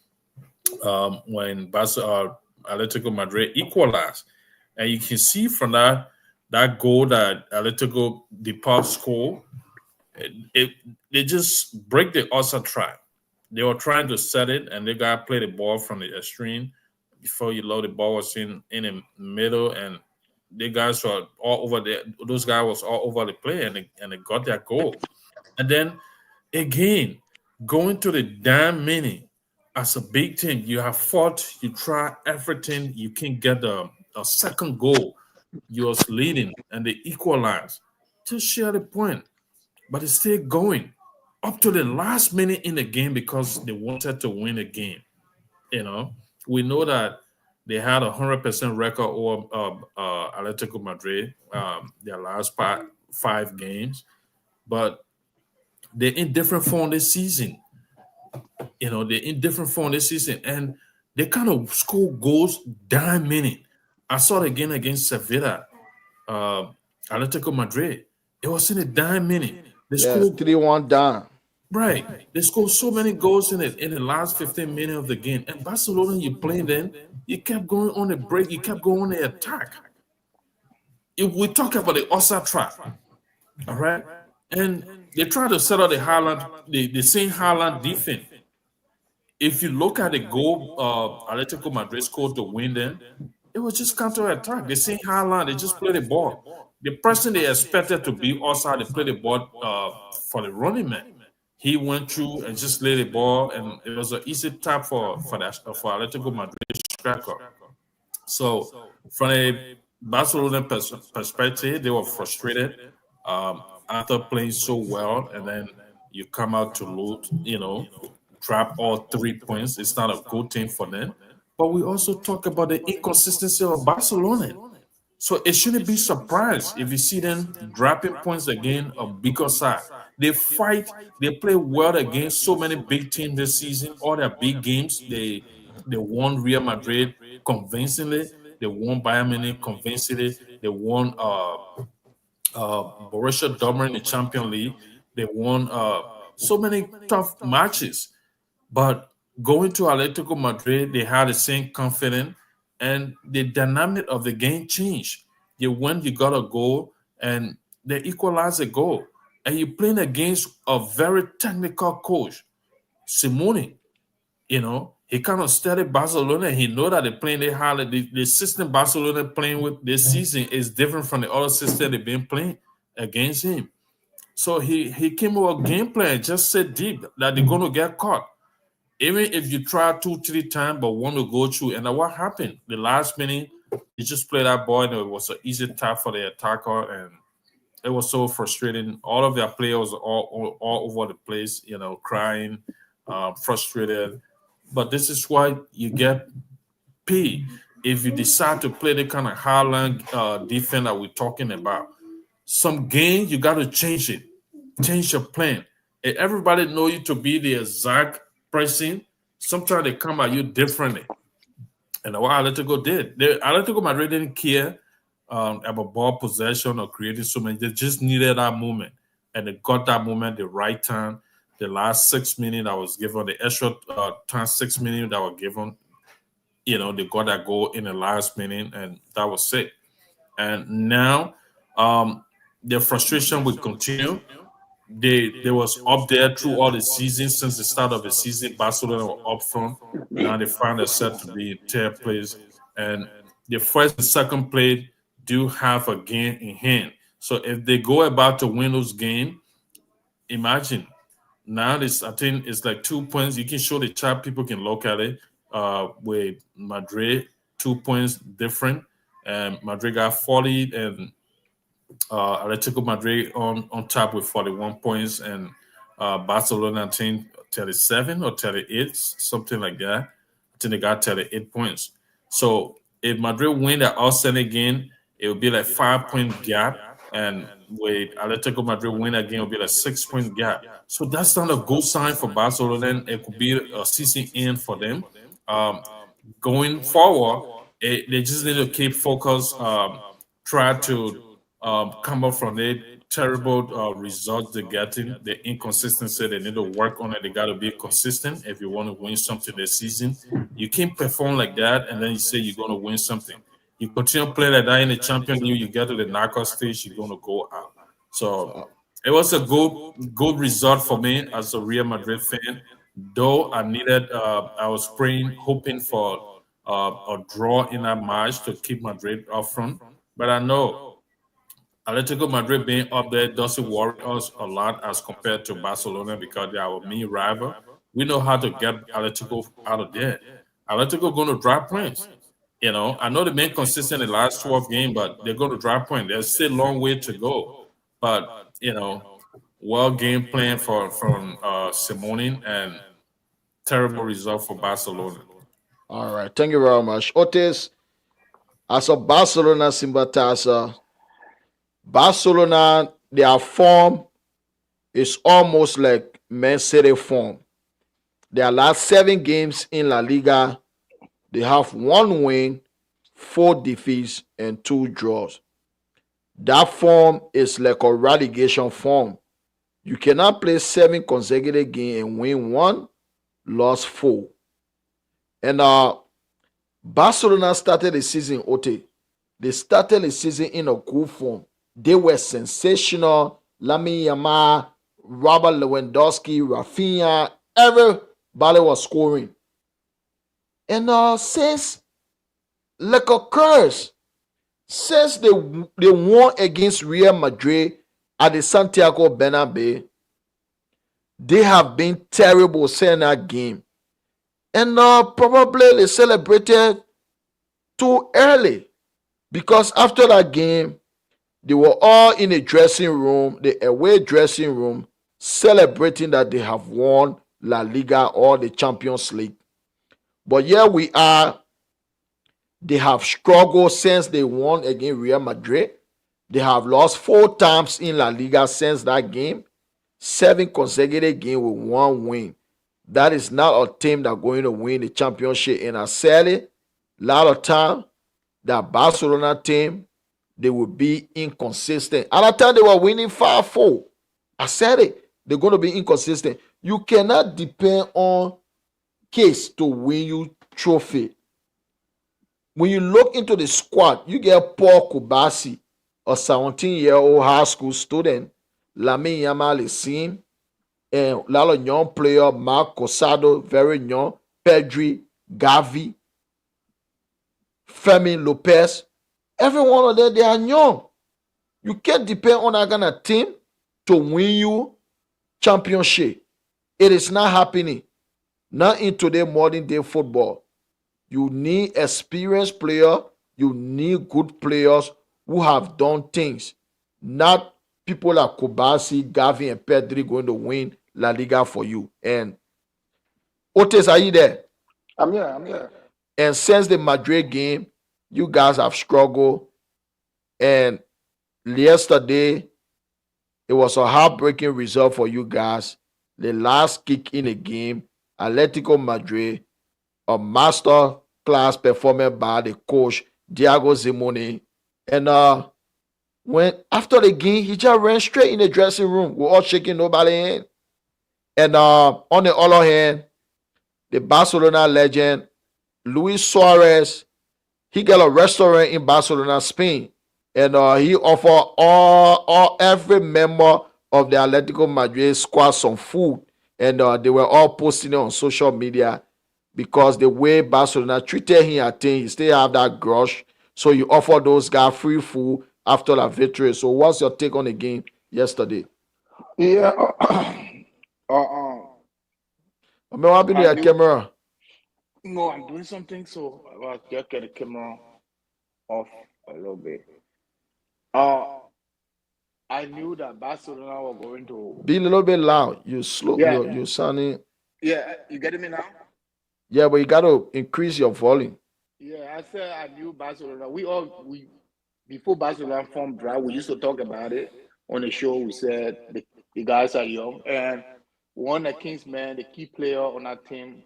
when Atletico Madrid equalized, and you can see from that goal that Atletico Depart score, it they just break the Osa trap. They were trying to set it, and they got play the ball from the extreme before you load the ball was in the middle, and the guys were all over there. Those guys was all over the play, and they got their goal. And then again, going to the damn mini as a big team, you have fought, you try everything, you can get a second goal. You're leading, and they equalize. Just share the point, but it's still going up to the last minute in the game because they wanted to win the game. You know, we know that they had 100% record over Atletico Madrid, their last five games, but they're in different form this season. They're in different form this season, and they kind of score goals damn minute. I saw it again against Sevilla, uh, Atletico Madrid. It was in a dime minute. They Yes, scored 3-1 down. right. They scored so many goals in the last 15 minutes of the game. And Barcelona, you playing them, you kept going on the break, you kept going on the attack. If we talk about the Osa trap, all right, and they try to set up the Highland, the same Highland defense. If you look at the goal Atletico Madrid scored to win them, it was just counter attack. They same Highland, they just play the ball. The person they expected to be outside, they play the ball for the running man. He went through and just laid the ball, and it was an easy tap for Atletico Madrid striker. So, from a Barcelona perspective, they were frustrated after playing so well, and then you come out to lose, drop all 3 points. It's not a good thing for them. But we also talk about the inconsistency of Barcelona. So it shouldn't be surprised if you see them dropping points again of bigger side. They fight, they play well against so many big teams this season. All their big games, they won Real Madrid convincingly. They won Bayern Munich convincingly. They won Borussia Dortmund in the Champions League. They won so many tough matches. But going to Atletico Madrid, they had the same confidence, and the dynamic of the game changed. You win, you got a goal, and they equalize a goal. And you're playing against a very technical coach, Simone. He kind of studied Barcelona. He know that they're playing their hard. The system Barcelona playing with this season is different from the other system they've been playing against him. So he came with a game plan, just said deep that they're going to get caught. Even if you try 2, 3 times but want to go through, and then what happened? The last minute, you just play that ball, and it was an easy tap for the attacker, and it was so frustrating. All of their players all over the place, crying, frustrated. But this is why you get paid if you decide to play the kind of Highland defense that we're talking about. Some game you got to change your plan. If everybody know you to be the exact person, sometimes they come at you differently. And what Atletico did, Atletico Madrid didn't care about ball possession or creating so many. They just needed that moment, and they got that moment the right time. The last 6 minutes that was given, the extra time 6 minutes that were given, they got that goal in the last minute, and that was it. And now the frustration will continue. They was up there through all the season since the start of the season. Barcelona were up front. Now they find themselves to be in third place, and the first and second place do have a game in hand. So if they go about to win those games, imagine now this. I think it's like 2 points. You can show the chat. People can look at it. With Madrid, 2 points different, and Madrid got 40 and Atletico Madrid on top with 41 points, and Barcelona, I think 37 or 38, something like that. I think they got 38 points. So if Madrid win the Arsenal again, it will be like 5 point gap, and with Atletico Madrid win again, it will be like 6 point gap. So that's not a good sign for Barcelona. It could be a season end for them. Um, Going forward, they just need to keep focus, try to come up from it, terrible results they're getting, the inconsistency. They need to work on it. They got to be consistent if you want to win something this season. You can't perform like that and then you say you're going to win something. You continue to play like that in the champion league, you get to the knockout stage, you're going to go out. So it was a good result for me as a Real Madrid fan. Though I was praying, hoping for a draw in that match to keep Madrid up front. But I know Atletico Madrid being up there doesn't worry us a lot as compared to Barcelona because they are our main rival. We know how to get Atletico out of there. Atletico going to drop points. I know they've been consistent in the last 12 games, but they're going to drop points. There's still a long way to go. But, well game plan from Simone and terrible result for Barcelona. All right. Thank you very much. Otis, as a Barcelona sympathizer, Barcelona, their form is almost like Man City form. Their last 7 games in La Liga, they have 1 win, 4 defeats, and 2 draws. That form is like a relegation form. You cannot play 7 consecutive games and win 1, lose 4. And Barcelona started the season, Ote. They started the season in a good form. They were sensational. Lamine Yamal, Robert Lewandowski, Rafinha, everybody was scoring. And since like a curse, since they won against Real Madrid at the Santiago Bernabeu, they have been terrible in that game. And probably they celebrated too early because after that game, they were all in the dressing room, the away dressing room, celebrating that they have won La Liga or the Champions League. But here we are. They have struggled since they won against Real Madrid. They have lost 4 times in La Liga since that game. 7 consecutive games with 1 win. That is not a team that's going to win the championship. And I said it a lot of time, that Barcelona team, they will be inconsistent. At that time, they were winning 5-4. I said it. They're going to be inconsistent. You cannot depend on case to win you trophy. When you look into the squad, you get Paul Kubasi, a 17-year-old high school student. Lamine Yamal is seen. And a lot of young players, Marc Cosado, very young. Pedri, Gavi, Fermin Lopez. Every one of them, they are young. You can't depend on that kind of team to win you championship. It is not happening. Not in today's modern day football. You need experienced players. You need good players who have done things. Not people like Kobasi, Gavi, and Pedri going to win La Liga for you. And Otis, are you there? I'm here. And since the Madrid game, you guys have struggled. And yesterday, it was a heartbreaking result for you guys. The last kick in the game, Atletico Madrid, a master class performance by the coach Diego Simeone. And when after the game, he just ran straight in the dressing room. We're all shaking nobody's hand. And on the other hand, the Barcelona legend, Luis Suarez, he got a restaurant in Barcelona, Spain. And he offered every member of the Atletico Madrid squad some food. And they were all posting it on social media because the way Barcelona treated him, I think he still have that grudge. So you offer those guys free food after that victory. So what's your take on the game yesterday? Yeah. I mean, what happened to your camera? No, I'm doing something, so I'll just get the camera off a little bit. I knew that Barcelona were going to. Be a little bit loud. You slow. Yeah. You're sounding. Yeah, you getting me now? Yeah, but you got to increase your volume. Yeah, I said I knew Barcelona. We before Barcelona formed dry, we used to talk about it on the show. We said the guys are young, and one of the Kingsmen, the key player on that team,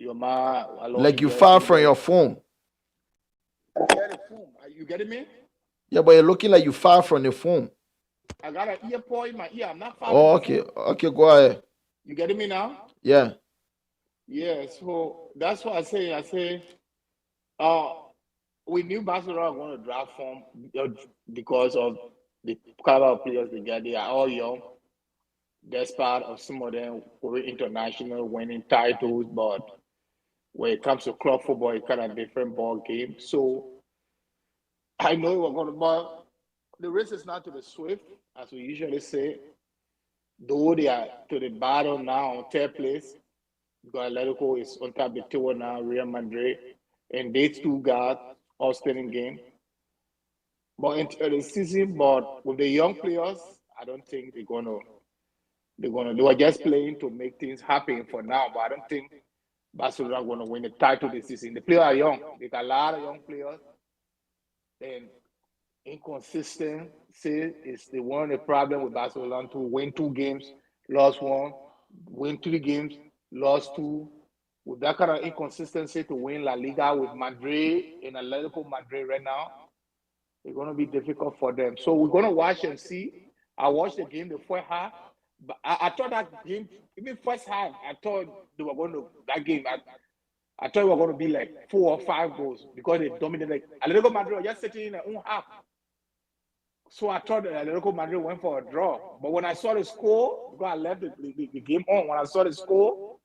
Yoma. Like you far from your phone. Yeah, the phone. Are you getting me? Yeah, but you're looking like you far from the phone. I got an ear pod in my ear. I'm not far from Oh, the okay. phone. Okay, go ahead. You getting me now? Yeah. Yeah. So that's what I say. Uh, we knew Barcelona were going to draft form because of the caliber of players they get. They are all young, despite of some of them were international, winning titles. But when it comes to club football, it's kind of different ball game. So I know we're going to, but the race is not to the swift, as we usually say. Though they are to the battle now on third place, because Atletico is on top of the table now, Real Madrid, and they two got outstanding game. But into the season, but with the young players, I don't think they're gonna they were just playing to make things happen for now. But I don't think Barcelona are gonna win the title this season. The players are young. They got a lot of young players, and inconsistency is the one of the problem with Barcelona to win two games, lost one, win three games, lost two. With that kind of inconsistency to win La Liga with Madrid in Atletico Madrid right now, it's going to be difficult for them. So we're going to watch and see. I watched the game the first half, but I thought that game, even first half, I thought they were going to, that game, I thought it was going to be like 4 or 5 goals because they dominated. Atletico Madrid was just sitting in their own half. So I thought that Atletico Madrid went for a draw. But when I saw the score, because I left the game on, when I saw the score,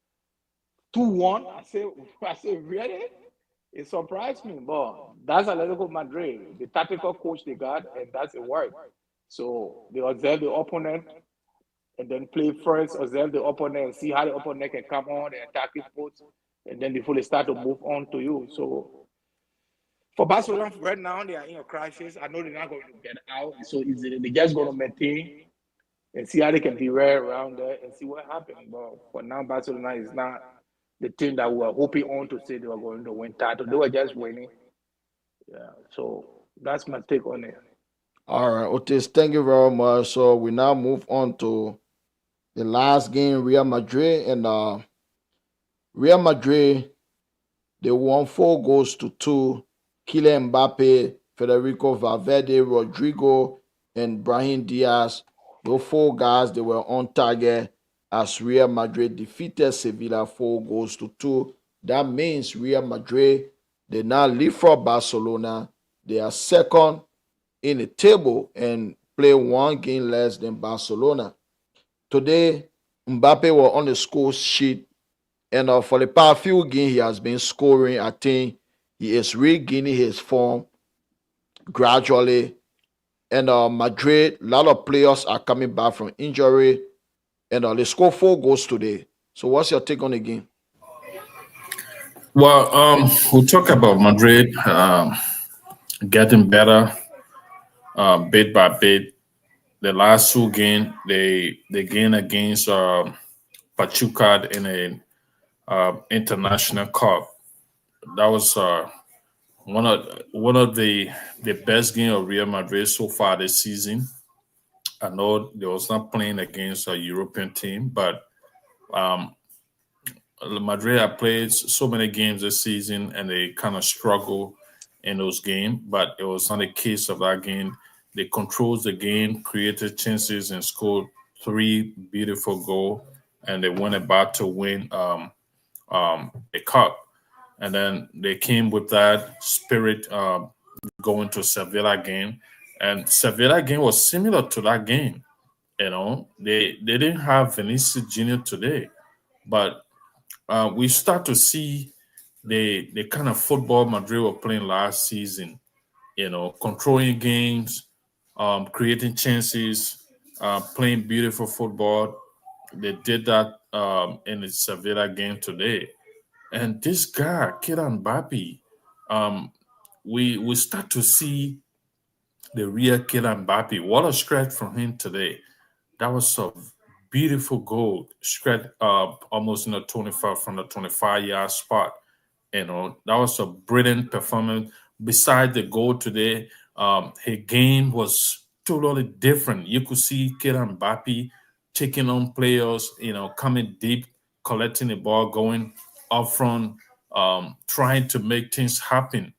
2-1, I said, really? It surprised me. But that's Atletico Madrid, the tactical coach they got, and that's it worked. So they observe the opponent and then play first, observe the opponent, and see how the opponent can come on, the attacking foot, and then before they start to move on to you. So for Barcelona right now, they are in a crisis. I know they're not going to get out so easily. They're just going to maintain and see how they can derail around there and see what happens. But for now, Barcelona is not the team that we were hoping on to say they were going to win title. They were just winning. Yeah. So that's my take on it. All right, Otis, thank you very much. So we now move on to the last game, Real Madrid and Real Madrid. They won 4 goals to 2. Kylian Mbappe, Federico Valverde, Rodrigo, and Brahim Diaz. Those 4 guys, they were on target as Real Madrid defeated Sevilla 4 goals to 2. That means Real Madrid, they now lead for Barcelona. They are second in the table and play 1 game less than Barcelona. Today, Mbappe was on the score sheet, and for the past few games, he has been scoring. I think he is regaining his form gradually. And Madrid, a lot of players are coming back from injury, and they scored 4 goals today. So, what's your take on the game? Well, we'll talk about Madrid getting better bit by bit. The last 2 games, they gained against Pachuca in a international cup. That was one of the best game of Real Madrid so far this season. I know they was not playing against a European team, but Madrid have played so many games this season and they kind of struggle in those games, but it was not a case of that game. They controlled the game, created chances, and scored 3 beautiful goals, and they went about to win a cup. And then they came with that spirit going to Sevilla game, and Sevilla game was similar to that game. They didn't have Vinicius Junior today, but we start to see the kind of football Madrid were playing last season. Controlling games, creating chances, playing beautiful football. They did that in the Sevilla game today. And this guy, Kylian Mbappe, um, we start to see the real Kylian Mbappe. What a stretch from him today. That was a beautiful goal, stretch almost in the 25 from the 25-yard spot. That was a brilliant performance. Beside the goal today, his game was totally different. You could see Kylian Mbappe taking on players, coming deep, collecting the ball, going up front, trying to make things happen.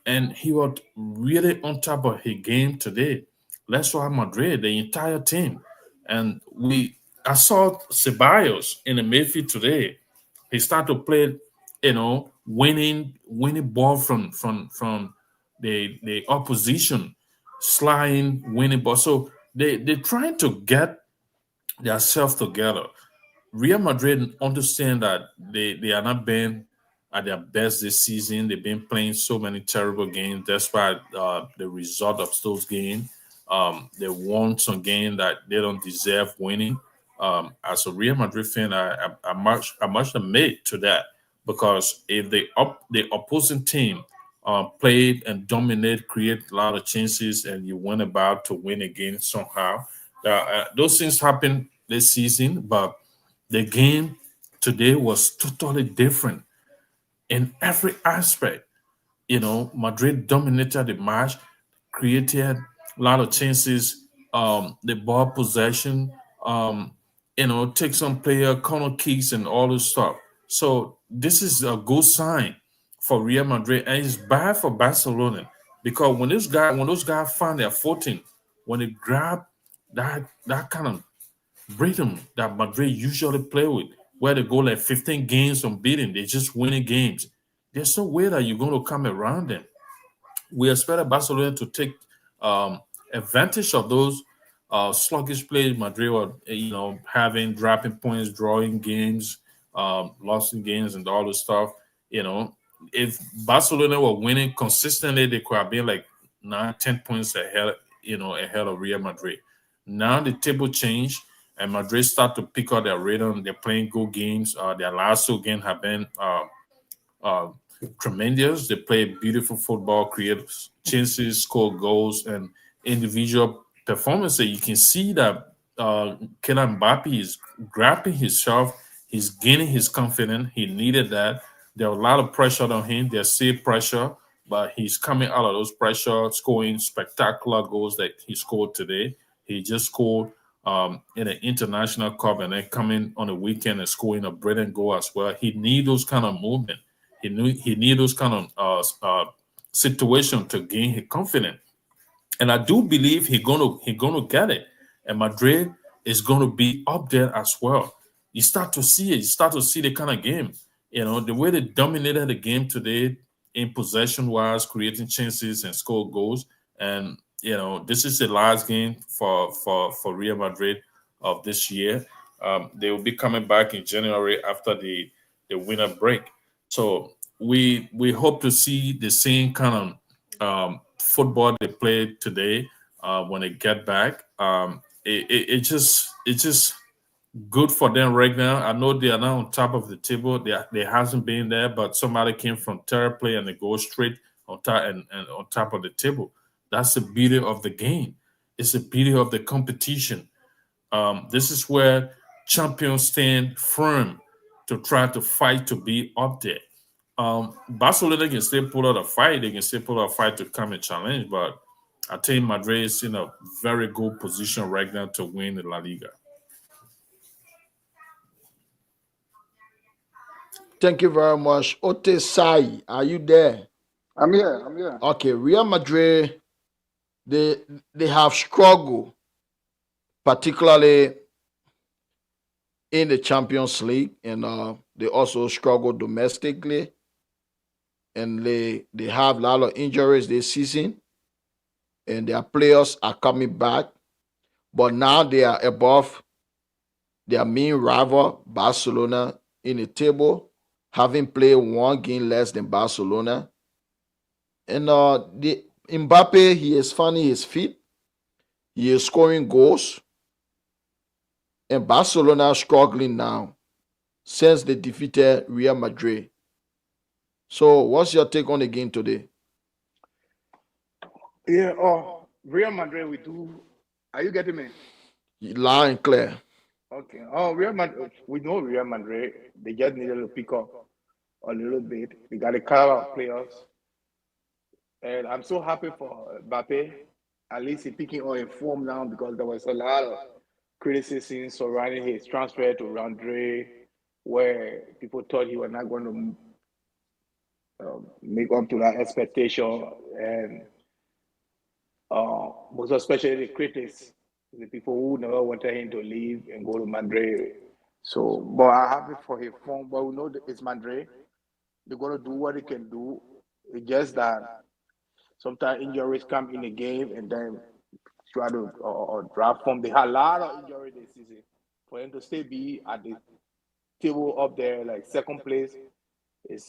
And he was really on top of his game today. Let's Real Madrid, the entire team. And I saw Ceballos in the midfield today. He started to play, winning ball from the opposition, sliding, winning ball. So they're trying to get themselves together. Real Madrid understand that they are not been at their best this season. They've been playing so many terrible games. Despite the result of those games. They won some games that they don't deserve winning. As a Real Madrid fan, I must admit to that because if the opposing team played and dominate, create a lot of chances, and you went about to win again somehow, those things happen this season, but the game today was totally different in every aspect. Madrid dominated the match, created a lot of chances, the ball possession, um, take some player corner kicks and all this stuff. So this is a good sign for Real Madrid, and it's bad for Barcelona because when those guys find their footing, when they grab that kind of rhythm that Madrid usually play with, where they go like 15 games unbeaten, they just winning games. There's no way that you're going to come around them. We expect Barcelona to take um, advantage of those sluggish plays Madrid were, having, dropping points, drawing games, losing games, and all this stuff. You know, if Barcelona were winning consistently, they could have been like 9, 10 points ahead, ahead of Real Madrid. Now the table changed, and Madrid start to pick up their rhythm. They're playing good games. Their last two games have been uh, tremendous. They play beautiful football, create chances, score goals, and individual performances. You can see that Kylian Mbappe is grabbing himself. He's gaining his confidence. He needed that. There was a lot of pressure on him. There's still pressure, but he's coming out of those pressure, scoring spectacular goals that he scored today. He just scored in an international cup and then coming on the weekend and scoring a brilliant goal as well. He needs those kind of movement. He need those kind of situation to gain his confidence, and I do believe he gonna get it. And Madrid is gonna be up there as well. You start to see it. You start to see the kind of game. The way they dominated the game today in possession wise, creating chances and score goals. And this is the last game for Real Madrid of this year. They will be coming back in January after the winter break. So we hope to see the same kind of football they played today when they get back. It's just good for them right now. I know they are now on top of the table. They hasn't been there, but somebody came from third play and they go straight on top and on top of the table. That's the beauty of the game. It's the beauty of the competition. This is where champions stand firm to try to fight to be up there. Barcelona can still put out a fight. They can still put out a fight to come and challenge, but I think Madrid is in a very good position right now to win the La Liga. Thank you very much. Ote Sai, are you there? I'm here. I'm here. Okay, Real Madrid, they they have struggled, particularly in the Champions League, and they also struggle domestically, and they have a lot of injuries this season, and their players are coming back, but now they are above their main rival Barcelona in the table, having played one game less than Barcelona. And the Mbappe, he is finding his feet. He is scoring goals, and Barcelona are struggling now since they defeated Real Madrid. So, what's your take on the game today? Yeah. Oh, Real Madrid, we do. Are you getting me? Loud and clear. Okay. Oh, Real Madrid. We know Real Madrid. They just needed to pick up a little bit. They got a couple of players, and I'm so happy for Mbappe. At least he's picking up in form now because there was a lot of criticism surrounding his transfer to Andre, where people thought he was not going to make up to that expectation. And most especially the critics, the people who never wanted him to leave and go to Madrid. So, but I'm happy for his form. But we know that it's Madrid. They're gonna do what they can do. It's just that sometimes injuries come in the game and then try to draft form. They had a lot of injury this season. For him to still be at the table up there, like second place, is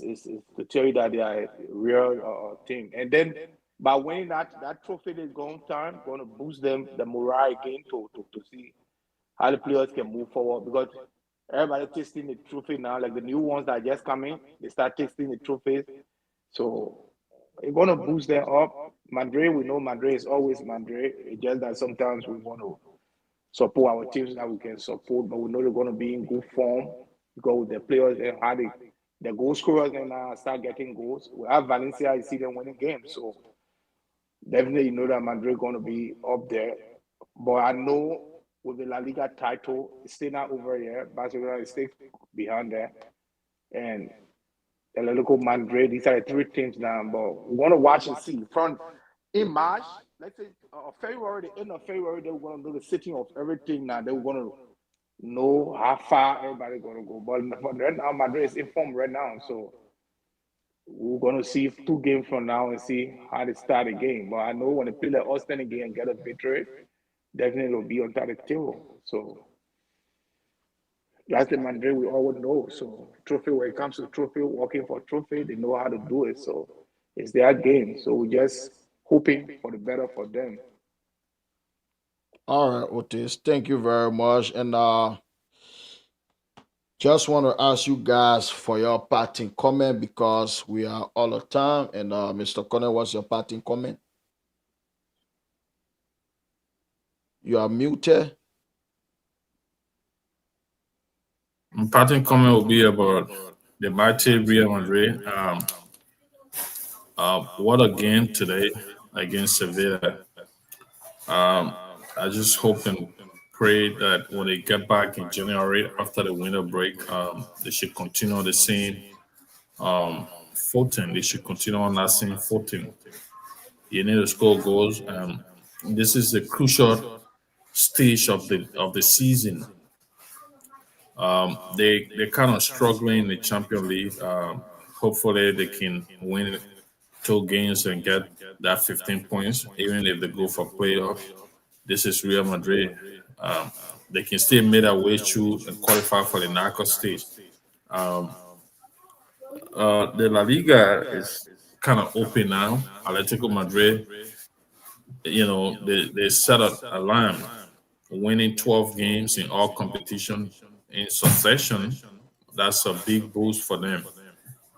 to tell you that they are a real team. And then by winning that trophy, they're going to boost them the morale again to see how the players can move forward because everybody tasting the trophy now. Like the new ones that are just coming, they start tasting the trophies. So it's going to boost them up. Madrid, we know Madrid is always Madrid. It's just that sometimes we want to support our teams that we can support, but we know they're going to be in good form because with the players and how the goal scorers and start getting goals. We have Valencia, you see them winning games, so definitely you know that Madrid going to be up there. But I know with the La Liga title, it's still not over yet. Barcelona is still behind there, and Atletico Madrid. These are the three teams now, but we want to watch and see. From in March, let's say February, the end of February, they were going to do the sitting of everything. Now they were going to know how far everybody going to go. But right now, Madrid is informed right now, so we're going to see two games from now and see how they start the game. But I know when they play the Austin again and get a victory, definitely will be on top of the table. So that's the Madrid we always know. So trophy, when it comes to trophy, working for trophy, they know how to do it. So it's their game. So we're just hoping for the better for them. All right, Otis. Thank you very much. And just want to ask you guys for your parting comment because we are all the time. And Mr. Connor, what's your parting comment? You are muted. My parting comment will be about the mighty Real Madrid. What a game today against Sevilla. Um, I just hope and pray that when they get back in January after the winter break, they should continue on the same footing. They should continue on that same footing. You need to score goals. This is the crucial stage of the season. They're kind of struggling in the Champions League. Hopefully, they can win 2 games and get that 15 points, even if they go for playoff. This is Real Madrid. Um, they can still make their way through and qualify for the knockout stage. Um, the La Liga is kind of open now. Atletico Madrid, they set up a line, winning 12 games in all competition in succession. That's a big boost for them.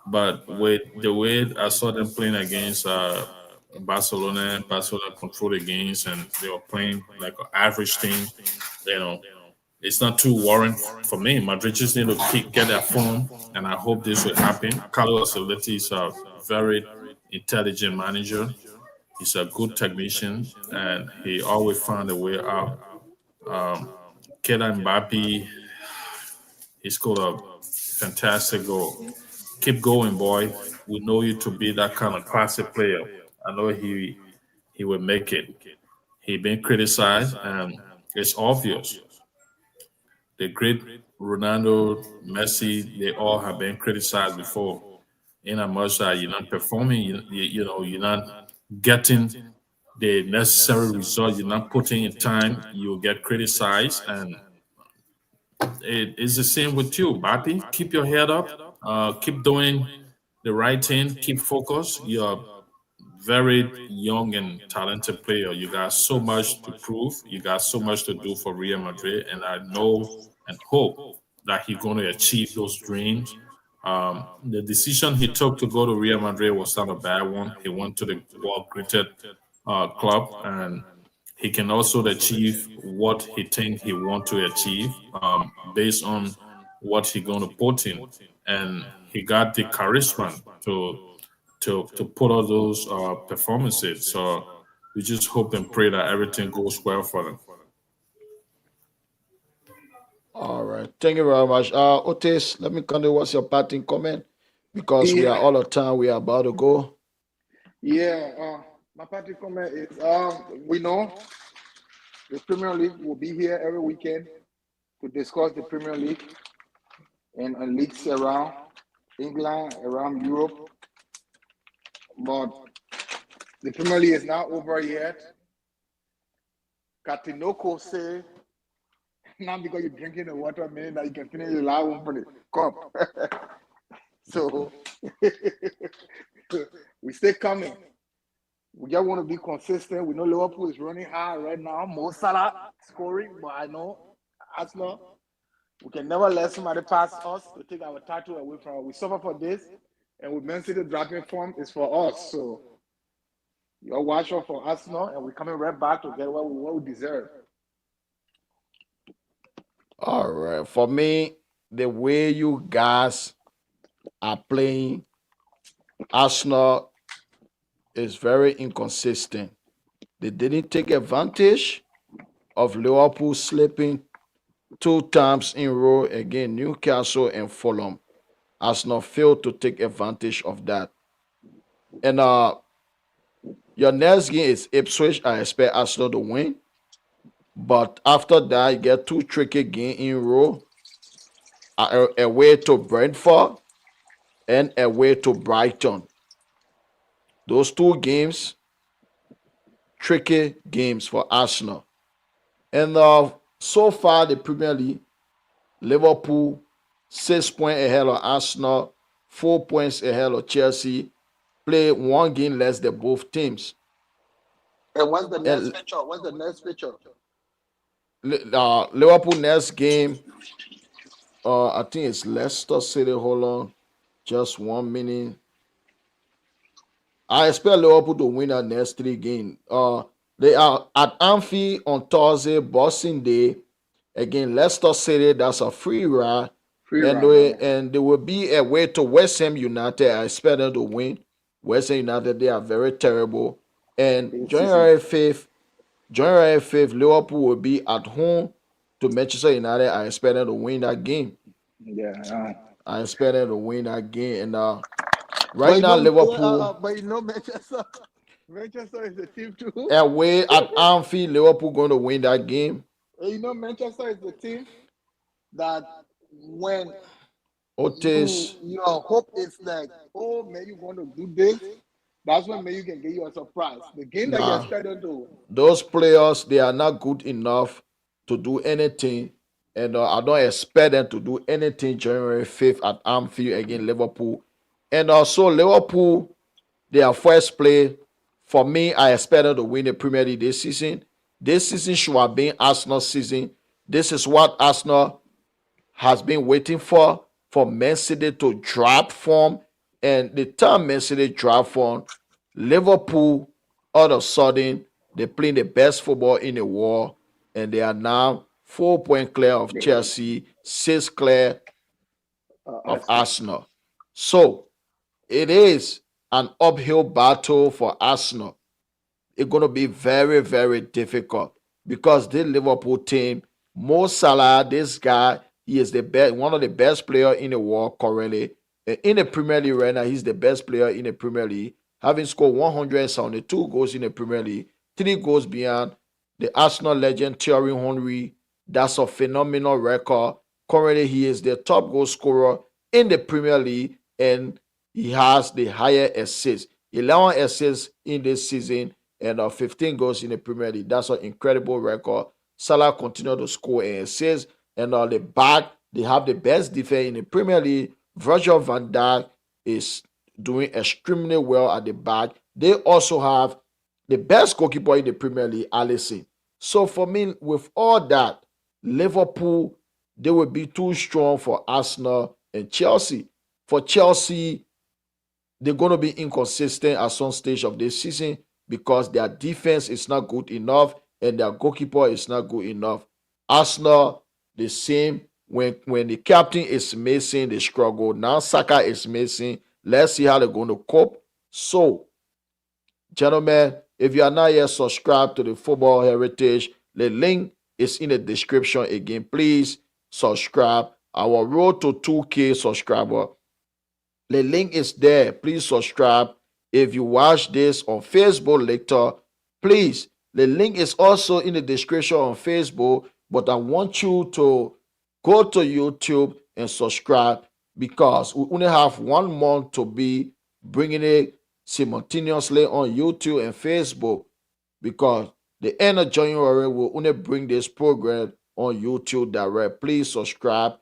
But with the way I saw them playing against Barcelona controlled the games and they were playing like an average team. You know, it's not too worrying for me. Madrid just need to get their form, and I hope this will happen. Carlos Ancelotti is a very intelligent manager. He's a good technician, and he always found a way out. Um, Kylian Mbappe, he scored a fantastic goal. Keep going, boy. We know you to be that kind of classic player. I know he will make it. He been criticized, and it's obvious. The great Ronaldo, Messi, they all have been criticized before. In a much that you're not performing, you're not getting the necessary result, you're not putting in time, you'll get criticized, and it is the same with you, Bappy. Keep your head up. Keep doing the right thing. Keep focused. You're very young and talented player. You got so much to prove. You got so much to do for Real Madrid, and I know and hope that he's going to achieve those dreams. The decision he took to go to Real Madrid was not a bad one. He went to the world greatest club, and he can also achieve what he think he want to achieve based on what he going to put in, and he got the charisma to put all those performances. So we just hope and pray that everything goes well for them. All right. Thank you very much. Otis, let me continue. What's your parting comment? Because we are Yeah, all the time. We are about to go. yeah. My party comment is we know the Premier League will be here every weekend to discuss the Premier League and leagues around England, around Europe. But the Premier League is not over yet. Katinoko say, not because you're drinking the water, meaning that you can finish the last one for the cup. So we stay coming. We just want to be consistent. We know Liverpool is running high right now. Mo Salah scoring, but I know Arsenal. We can never let somebody pass us to take our title away from us. We suffer for this, and with Man City dropping form is for us. So you're watch out for Arsenal, and we're coming right back to get what we deserve. All right. For me, the way you guys are playing, Arsenal is very inconsistent. They didn't take advantage of Liverpool slipping two times in a row against Newcastle and Fulham. Arsenal failed to take advantage of that. And your next game is Ipswich. I expect Arsenal to win. But after that, you get two tricky games in a row. Away to Brentford and away to Brighton. Those two games, tricky games for Arsenal. And so far, the Premier League, Liverpool 6 points ahead of Arsenal, 4 points ahead of Chelsea, play one game less than both teams. And what's the next And picture? What's the next picture? Liverpool next game, I think it's Leicester City. Hold on, just 1 minute. I expect Liverpool to win our next three games. They are at Anfield on Thursday, Boxing Day. Again, Leicester City, that's a free ride. Free And run, they, man. and they will be away to West Ham United. I expect them to win. West Ham United, they are very terrible. And This season. January 5th, Liverpool will be at home to Manchester United. I expect them to win that game. Yeah. I expect them to win that game. And But right you now, know, Liverpool Manchester. Manchester is the team too. away at Anfield, Liverpool going to win that game. You know, Manchester is the team that when Otis, your hope is like, oh man, you want to do this. That's when maybe you can get you a surprise. The game that you nah, expect them to. those players they are not good enough to do anything, and I don't expect them to do anything January 5th at Anfield against Liverpool. And also Liverpool, their first play. For me, I expect them to win the Premier League this season. This season should have been Arsenal's season. This is what Arsenal has been waiting for Man City to drop form. And the time Man City drop form, Liverpool all of a sudden they playing the best football in the world, and they are now 4 point clear of Chelsea, six clear of Arsenal. Arsenal. So it is an uphill battle for Arsenal. It's going to be very, very difficult because this Liverpool team, Mo Salah, this guy, he is the best, one of the best players in the world currently. In the Premier League right now, he's the best player in the Premier League, having scored 172 goals in the Premier League, three goals beyond the Arsenal legend Thierry Henry. That's a phenomenal record. Currently, he is the top goal scorer in the Premier League, and he has the higher assists. 11 assists in this season and 15 goals in the Premier League. That's an incredible record. Salah continued to score and assist. And on the back, they have the best defense in the Premier League. Virgil van Dijk is doing extremely well at the back. They also have the best goalkeeper in the Premier League, Alisson. So for me, with all that, Liverpool, they will be too strong for Arsenal and Chelsea. For Chelsea, they're going to be inconsistent at some stage of this season because their defense is not good enough and their goalkeeper is not good enough. Arsenal, the same. When the captain is missing, they struggle. Now Saka is missing. Let's see how they're going to cope. So, gentlemen, if you are not yet subscribed to the Football Heritage, the link is in the description again. Please subscribe. Our road to 2K subscriber. The link is there. Please subscribe If you watch this on Facebook later, please, the link is also in the description on Facebook, but I want you to go to YouTube and subscribe because we only have 1 month to be bringing it simultaneously on YouTube and Facebook because the end of January will only bring this program on YouTube direct. Please subscribe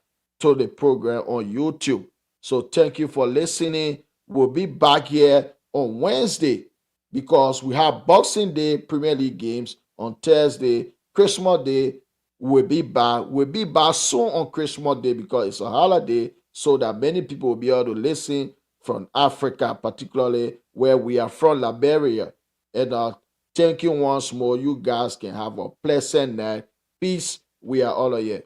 to the program on YouTube. So thank you for listening. We'll be back here on Wednesday because we have Boxing Day Premier League games on Thursday. Christmas Day, we'll be back. We'll be back soon on Christmas Day because it's a holiday so that many people will be able to listen from Africa, particularly where we are from, Liberia. And thank you once more. You guys can have a pleasant night. Peace. We are all of you.